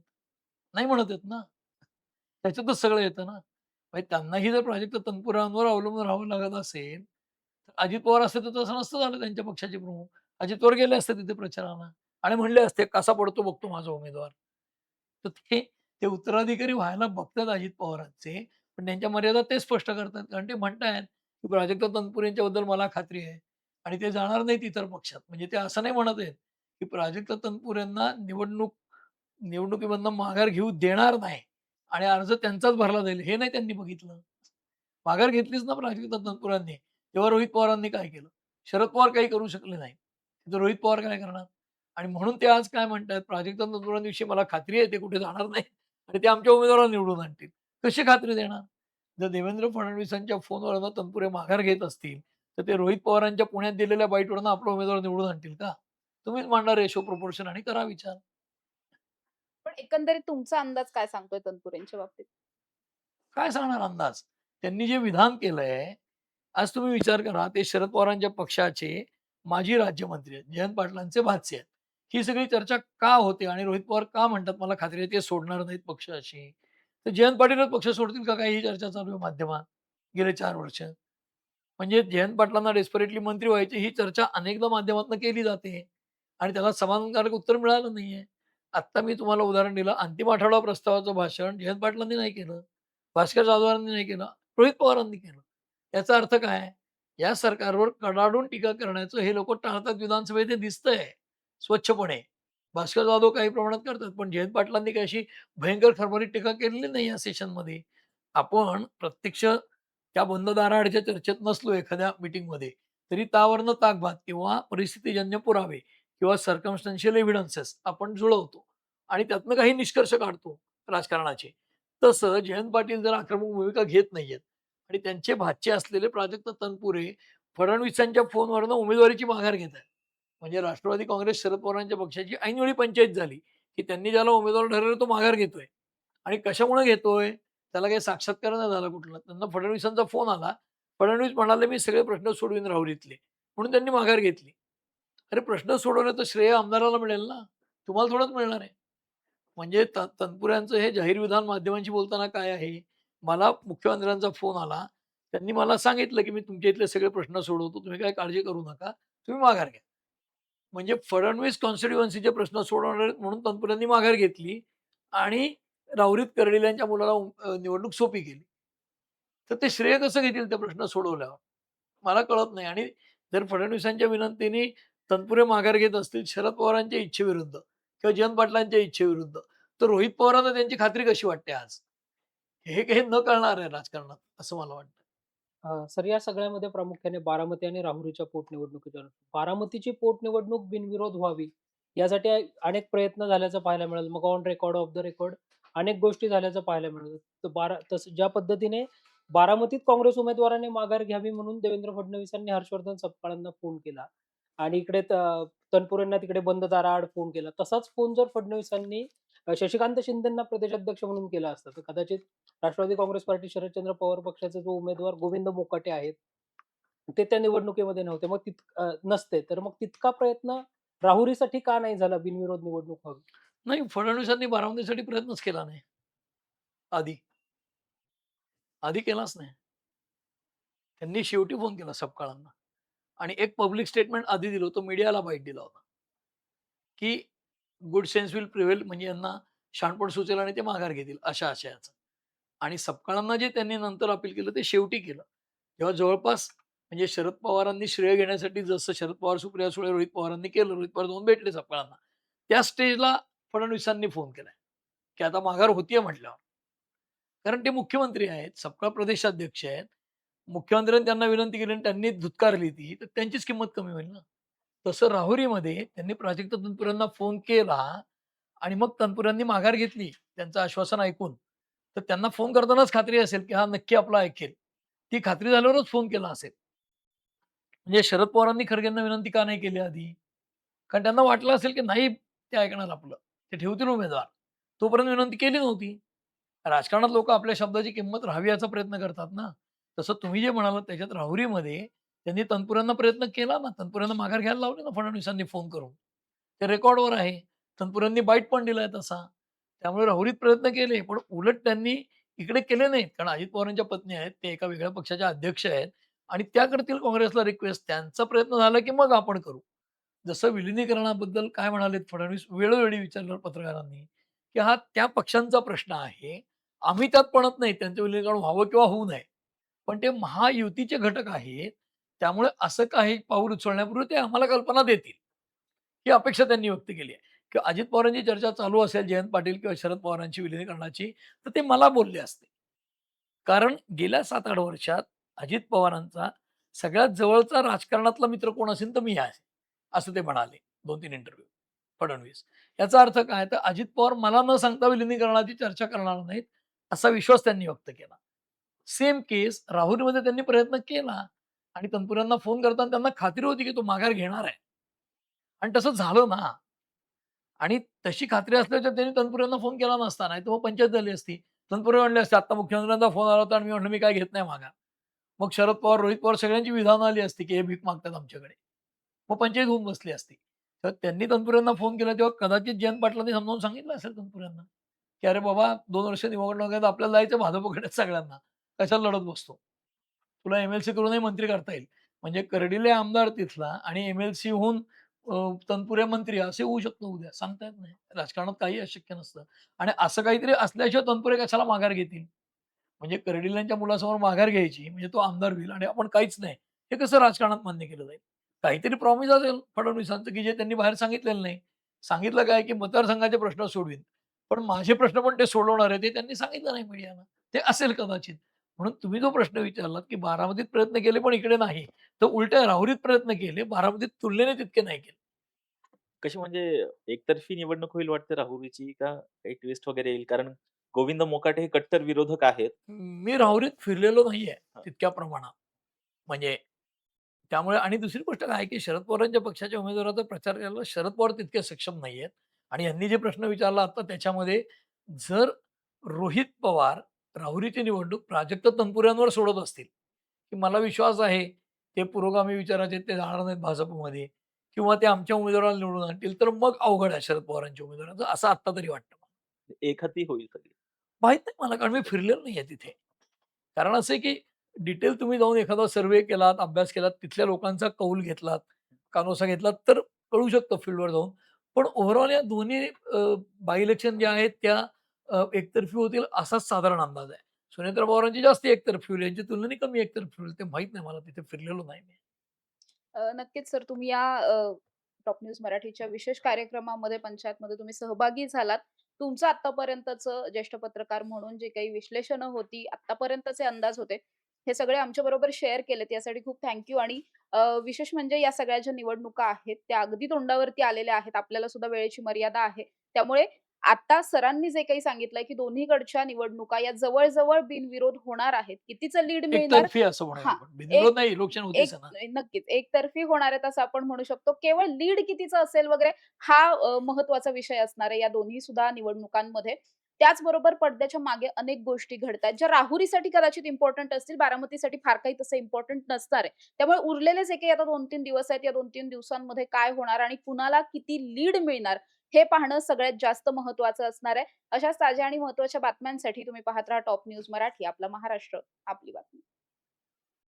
नाही म्हणत आहेत ना. त्याच्यातच सगळं येतं ना. म्हणजे त्यांनाही जर प्राजक्त तनपुरांवर अवलंबून राहावं लागत असेल, तर अजित पवार असते तर तसं नसतं झालं त्यांच्या पक्षाचे प्रमुख. अजित पवार गेले असते तिथे प्रचाराला आणि म्हणले असते, "कसा पडतो बघतो माझा उमेदवार." तर ते ते उत्तराधिकारी व्हायला बघतात अजित पवारांचे, पण त्यांच्या मर्यादा ते स्पष्ट करतात. कारण ते म्हणतायत, की प्राजक्ता तनपुरे यांच्याबद्दल मला खात्री आहे आणि ते जाणार नाहीत इतर पक्षात. म्हणजे ते असं नाही म्हणत आहेत, की प्राजक्ता तनपुरेंना निवडणुकीमधनं माघार घेऊ देणार नाही आणि अर्ज त्यांचाच भरला जाईल, हे नाही त्यांनी बघितलं. माघार घेतलीच ना प्राजक्ता तनपुरांनी. तेव्हा रोहित पवारांनी काय केलं? शरद पवार काही करू शकले नाही. तर रोहित पवार काय करणार? आणि म्हणून ते आज काय म्हणतायत, प्राजक्ता तनपुरांविषयी मला खात्री आहे ते कुठे जाणार नाही आणि ते आमच्या उमेदवाराला निवडून आणतील. कशी खात्री देणार? जर देवेंद्र फडणवीसांच्या फोनवरनं तनपुरे माघार घेत असतील, तर ते रोहित पवारांच्या पुण्यात दिलेल्या बाईटवरनं आपला उमेदवार निवडून आणतील का? तुम्हीच मांडा रेशो प्रपोर्शन आणि करा विचार. पण एकंदरीत तुमचा अंदाज काय सांगतोय तनपुरेंच्या बाबतीत? काय सांगणार अंदाज? त्यांनी जे विधान केलंय, आज तुम्ही विचार करा, ते शरद पवारांच्या पक्षाचे माजी राज्यमंत्री आहेत. जयंत पाटलांचे भाचे आहेत. ही सगळी चर्चा का होते आणि रोहित पवार का म्हणतात मला खात्री आहे ते सोडणार नाहीत पक्ष अशी. तर जयंत पाटीलच पक्ष सोडतील का काय ही चर्चा चालू आहे माध्यमात गेले 4 वर्ष. म्हणजे जयंत पाटलांना डेस्परेटली मंत्री व्हायची ही चर्चा अनेकदा माध्यमातून केली जाते आणि त्याला समाधानकारक उत्तर मिळालं नाहीये. आत्ता मी तुम्हाला उदाहरण दिलं, अंतिम आठवडा प्रस्तावाचं भाषण जयंत पाटलांनी नाही केलं. भास्कर जाधवांनी नाही केलं. रोहित पवारांनी केलं. याचा अर्थ काय? या सरकारवर कडाडून टीका करण्याचं हे लोकं टाळतात विधानसभेत हे दिसतंय स्वच्छपणे. भास्कर जाधव काही प्रमाणात करतात, पण जयंत पाटलांनी काही अशी भयंकर खरबरीत टीका केलेली नाही या सेशनमध्ये. आपण प्रत्यक्ष त्या बंद दाराआडच्या चर्चेत नसलो एखाद्या मीटिंगमध्ये, तरी त्यावरनं ताकभात किंवा परिस्थितीजन्य पुरावे किंवा सर्कमस्टन्शियल एव्हिडन्सेस आपण जुळवतो आणि त्यातनं काही निष्कर्ष काढतो राजकारणाचे. तसं जयंत पाटील जर आक्रमक भूमिका घेत नाहीयेत आणि त्यांचे भाचे असलेले प्राजक्त तनपुरे फडणवीसांच्या फोनवरनं उमेदवारीची माघार घेत आहेत. म्हणजे राष्ट्रवादी काँग्रेस शरद पवारांच्या पक्षाची ऐनवेळी पंचायत झाली, की त्यांनी ज्याला उमेदवार ठरवलं तो माघार घेतोय आणि कशामुळे घेतोय? त्याला काही साक्षात्कार नाही झाला कुठला. त्यांना फडणवीसांचा फोन आला. फडणवीस म्हणाले, "मी सगळे प्रश्न सोडवीन राहुरीतले." म्हणून त्यांनी माघार घेतली. अरे प्रश्न सोडवण्याचं श्रेय आमदाराला मिळेल ना, तुम्हाला थोडंच मिळणार आहे. म्हणजे तनपुऱ्यांचं हे जाहीर विधान माध्यमांशी बोलताना काय आहे, मला मुख्यमंत्र्यांचा फोन आला. त्यांनी मला सांगितलं, की "मी तुमच्या इथले सगळे प्रश्न सोडवतो. तुम्ही काही काळजी करू नका. तुम्ही माघार घ्या." म्हणजे फडणवीस कॉन्स्टिट्युएन्सीचे प्रश्न सोडवणार आहेत म्हणून तनपुऱ्यांनी माघार घेतली आणि राहुरीत कर्डिल यांच्या मुलाला निवडणूक सोपी केली. तर ते श्रेय कसं घेतील ते प्रश्न सोडवल्यावर? मला कळत नाही आणि जर फडणवीसांच्या विनंतीने तनपुरे माघार घेत असतील शरद पवारांच्या इच्छेविरुद्ध किंवा जयंत पाटलांच्या इच्छेविरुद्ध, तर रोहित पवारांना त्यांची खात्री कशी वाटते आज? हे काही न कळणार आहे राजकारणात असं मला वाटतं. सर या सगळ्यामध्ये प्रामुख्याने बारामती आणि राहुरीच्या पोटनिवडणुकीच्या बारामतीची पोटनिवडणूक बिनविरोध व्हावी यासाठी अनेक प्रयत्न झाल्याचं पाहायला मिळालं. मग on record, of the record अनेक गोष्टी झाल्याचं पाहायला मिळालं. तर तसं ज्या पद्धतीने बारामतीत काँग्रेस उमेदवाराने माघार घ्यावी म्हणून देवेंद्र फडणवीसांनी हर्षवर्धन सपकाळांना फोन केला आणि इकडे तनपुरेंना तिकडे बंद दाराआड फोन केला. तसाच फोन जर फडणवीसांनी शशिकांत शिंदेंना प्रदेशाध्यक्ष म्हणून केला असता, तर कदाचित राष्ट्रवादी काँग्रेस पार्टी शरदचंद्र पवार पक्षाचे जो उमेदवार गोविंद मोकाटे आहेत, ते त्या निवडणुकीमध्ये नव्हते. मग नसते. तर मग तितका प्रयत्न राहुरीसाठी का नाही झाला बिनविरोध निवडणूक व्हावी? नाही फडणवीसांनी बारामतीसाठी प्रयत्नच केला नाही आधी. आधी केलाच नाही. त्यांनी शेवटी फोन केला सपकाळांना आणि एक पब्लिक स्टेटमेंट आधी दिलं होतं, मीडियाला बाईट दिला होता, की गुड सेन्स विल प्रिव्हेल म्हणजे यांना शहाणपण सुचेल आणि ते माघार घेतील अशा आशयाचं. आणि सपकाळांना जे त्यांनी नंतर अपील केलं ते शेवटी केलं. तेव्हा जवळपास म्हणजे शरद पवारांनी श्रेय घेण्यासाठी जसं शरद पवार, सुप्रिया सुळे, रोहित पवारांनी केलं. रोहित पवार जाऊन भेटले सपकाळांना. त्या स्टेजला फडणवीसांनी फोन केलाय, की आता माघार होतीये म्हटल्यावर. कारण ते मुख्यमंत्री आहेत, सपकाळ प्रदेशाध्यक्ष आहेत. मुख्यमंत्र्यांनी त्यांना विनंती केली आणि त्यांनी धुतकारली ती, तर त्यांचीच किंमत कमी होईल ना. तसं राहुरीमध्ये त्यांनी प्राजक्त तनपुरेंना फोन केला आणि मग तनपुरेंनी माघार घेतली त्यांचं आश्वासन ऐकून. तर त्यांना फोन करतानाच खात्री असेल, की हा नक्की आपला ऐकेल. ती खात्री झाल्यावरच फोन केला असेल. म्हणजे शरद पवारांनी खरगेंना विनंती का नाही केली आधी? कारण त्यांना वाटलं असेल, की नाही ते ऐकणार आपलं. ते ठेवतील उमेदवार. तोपर्यंत विनंती केली नव्हती. राजकारणात लोकं आपल्या शब्दाची किंमत राहावी याचा प्रयत्न करतात ना. तसं तुम्ही जे म्हणालात त्याच्यात राहुरीमध्ये त्यांनी तनपुऱ्यांना प्रयत्न केला ना, तनपुऱ्यांना माघार घ्यायला लावली ना फडणवीसांनी फोन करून. ते रेकॉर्डवर आहे. तनपुऱ्यांनी बाईट पण दिलाय तसा. त्यामुळे राहुरीत प्रयत्न केले, पण उलट त्यांनी इकडे केले नाहीत. कारण अजित पवारांच्या पत्नी आहेत, ते एका वेगळ्या पक्षाच्या अध्यक्ष आहेत. आणि त्या करतील काँग्रेसला रिक्वेस्ट. त्यांचा प्रयत्न झाला की मग आपण करू. जसं विलिनीकरणाबद्दल काय म्हणालेत फडणवीस वेळोवेळी विचारलं पत्रकारांनी, की हा त्या पक्षांचा प्रश्न आहे. आम्ही त्यात पडत नाही. त्यांचं विलिनीकरण व्हावं किंवा होऊ नये. पण ते महायुतीचे घटक आहेत. त्यामुळे असं काही पाऊल उचलण्यापूर्वी ते आम्हाला कल्पना देतील. ही अपेक्षा त्यांनी व्यक्त केली आहे. की अजित पवारांची चर्चा चालू असेल जयंत पाटील किंवा शरद पवारांची विलिनीकरणाची, तर ते मला बोलले असते. कारण गेल्या 7-8 वर्षात अजित पवारांचा सगळ्यात जवळचा राजकारणातला मित्र कोण असेल तर मी आहे. असं ते म्हणाले 2-3 इंटरव्ह्यू फडणवीस. याचा अर्थ काय? तर अजित पवार मला न सांगता विलिनीकरणाची चर्चा करणार नाहीत, असा विश्वास त्यांनी व्यक्त केला. सेम केस राहुरीमध्ये त्यांनी प्रयत्न केला आणि तनपुरेंना फोन करताना त्यांना खात्री होती, की तो माघार घेणार आहे आणि तसं झालं ना. आणि तशी खात्री असल्याच्या त्यांनी तनपुरेंना फोन केला नसता, नाहीतर मग पंचायत झाली असती. तनपुरे म्हणले असते, "आत्ता मुख्यमंत्र्यांचा फोन आला होता आणि मी म्हटलं मी काय घेत नाही माघार." मग शरद पवार, रोहित पवार सगळ्यांची विधानं आली असती, की हे भीक मागतात आमच्याकडे. मग पंचायत होऊन बसली असती. तर त्यांनी तनपुरेंना फोन केला तेव्हा कदाचित जयंत पाटलांनी समजावून सांगितलं असेल तनपुरेंना, की "अरे बाबा 2 वर्ष निवडणूक आहेत आपल्याला जायचं भाजपकडे सगळ्यांना. कशाला लढत बसतो? तुला एम-एल-सी करूनही मंत्री करता येईल." म्हणजे कर्डिले आमदार तिथला आणि एम-एल-सी होऊन तनपुरे मंत्री असे होऊ शकतो उद्या, सांगता येत नाही. राजकारणात काही अशक्य नसतं आणि असं काहीतरी असल्याशिवाय तनपुरे कशाला माघार घेतील? म्हणजे कर्डिलेंच्या मुलासमोर माघार घ्यायची, म्हणजे तो आमदार होईल आणि आपण काहीच नाही. हे कसं राजकारणात मान्य केलं जाईल? काहीतरी प्रॉमिस असेल फडणवीसांचं, की जे त्यांनी बाहेर सांगितलेलं नाही. सांगितलं काय, की मतदारसंघाचे प्रश्न सोडवीन. पण माझे प्रश्न पण ते सोडवणार आहे, ते त्यांनी सांगितलं नाही मीडियाला. ते असेल कदाचित. म्हणून तुम्ही जो प्रश्न विचारलात, की बारामतीत प्रयत्न केले पण इकडे नाही. तर उलट्या राहुरीत प्रयत्न केले, बारामतीत तुलनेने तितके नाही केले. कशी म्हणजे एकतर्फी निवडणूक होईल वाटते राहुरीची का काही ट्विस्ट वगैरे येईल? कारण गोविंद मोकाटे हे कट्टर विरोधक आहेत. मी राहुरीत फिरलेलो नाहीये हां. तितक्या प्रमाणात. म्हणजे त्यामुळे आणि दुसरी गोष्ट काय आहे, की शरद पवारांच्या पक्षाच्या उमेदवाराचा प्रचार करायला शरद पवार तितके सक्षम नाहीयेत आणि यांनी जे प्रश्न विचारला आता त्याच्यामध्ये जर रोहित पवार राहुरीची निवडणूक प्राजक्त तनपुऱ्यांवर सोडत असतील, की मला विश्वास आहे ते पुरोगामी विचाराचे ते जाणार नाहीत भाजपमध्ये किंवा ते आमच्या उमेदवाराला निवडून आणतील, तर मग अवघड आहे शरद पवारांच्या उमेदवाराचं असं आत्ता तरी वाटतं. एकहाती होईल सगळी. माहीत नाही मला कारण मी फिरलेलो नाहीये तिथे. कारण असं आहे, की डिटेल तुम्ही जाऊन एखादा सर्व्हे केलात, अभ्यास केलात, तिथल्या लोकांचा कौल घेतलात, कानोसा घेतलात, तर कळू शकतं फील्डवर जाऊन. पण ओव्हरऑल या दोन्ही बाय इलेक्शन जे आहेत त्या एकतर्फी होतील असाच साधारण अंदाज आहे. सुनेत्रा पवारांची जास्त एकतर्फी होईल, यांच्या तुलनेने कमी एकतर्फी होईल. ते माहीत नाही मला तिथे फिरलेलो नाही मी. नक्कीच सर तुम्ही या टॉप न्यूज मराठीच्या विशेष कार्यक्रमामध्ये पंचायतमध्ये तुम्ही सहभागी झालात. तुमचं आत्तापर्यंतचं ज्येष्ठ पत्रकार म्हणून जे काही विश्लेषणं होती, आत्तापर्यंतचे अंदाज होते, हे सगळे आमच्याबरोबर शेअर केलेत यासाठी खूप थँक यू आणि विशेष म्हणजे या सगळ्या ज्या निवडणुका आहेत, त्या अगदी तोंडावरती आलेल्या आहेत. आपल्याला सुद्धा वेळेची मर्यादा आहे. त्यामुळे आता सरांनी जे काही सांगितलंय, की दोन्हीकडच्या निवडणुका या जवळ-जवळ बिनविरोध होणार आहेत. कितीचं लीड मिळणार एकतर्फी असं म्हणूया हां, आपण. बिनविरोध एक नाही, इलेक्शन होतीच एक आहे ना. नक्कीच. एकतर्फी होणार आहेत असं आपण म्हणू शकतो. केवळ लीड कितीचं असेल वगैरे हा महत्त्वाचा विषय असणार आहे या दोन्ही सुद्धा निवडणुकांमध्ये. त्याचबरोबर पडद्याच्या मागे अनेक गोष्टी घडतायत, ज्या राहुरीसाठी कदाचित इम्पोर्टंट असतील, बारामतीसाठी फार काही तसं इम्पोर्टंट नसणार आहे. त्यामुळे उरलेले जे काही आता 2-3 दिवस आहेत, या 2-3 दिवसांमध्ये काय होणार आणि कुणाला किती लीड मिळणार, हे पाहणं सगळ्यात जास्त महत्त्वाचं असणार आहे. अशाच ताज्या आणि महत्त्वाच्या बातम्यांसाठी तुम्ही पाहत राहा टॉप न्यूज मराठी. आपला महाराष्ट्र, आपली बातमी.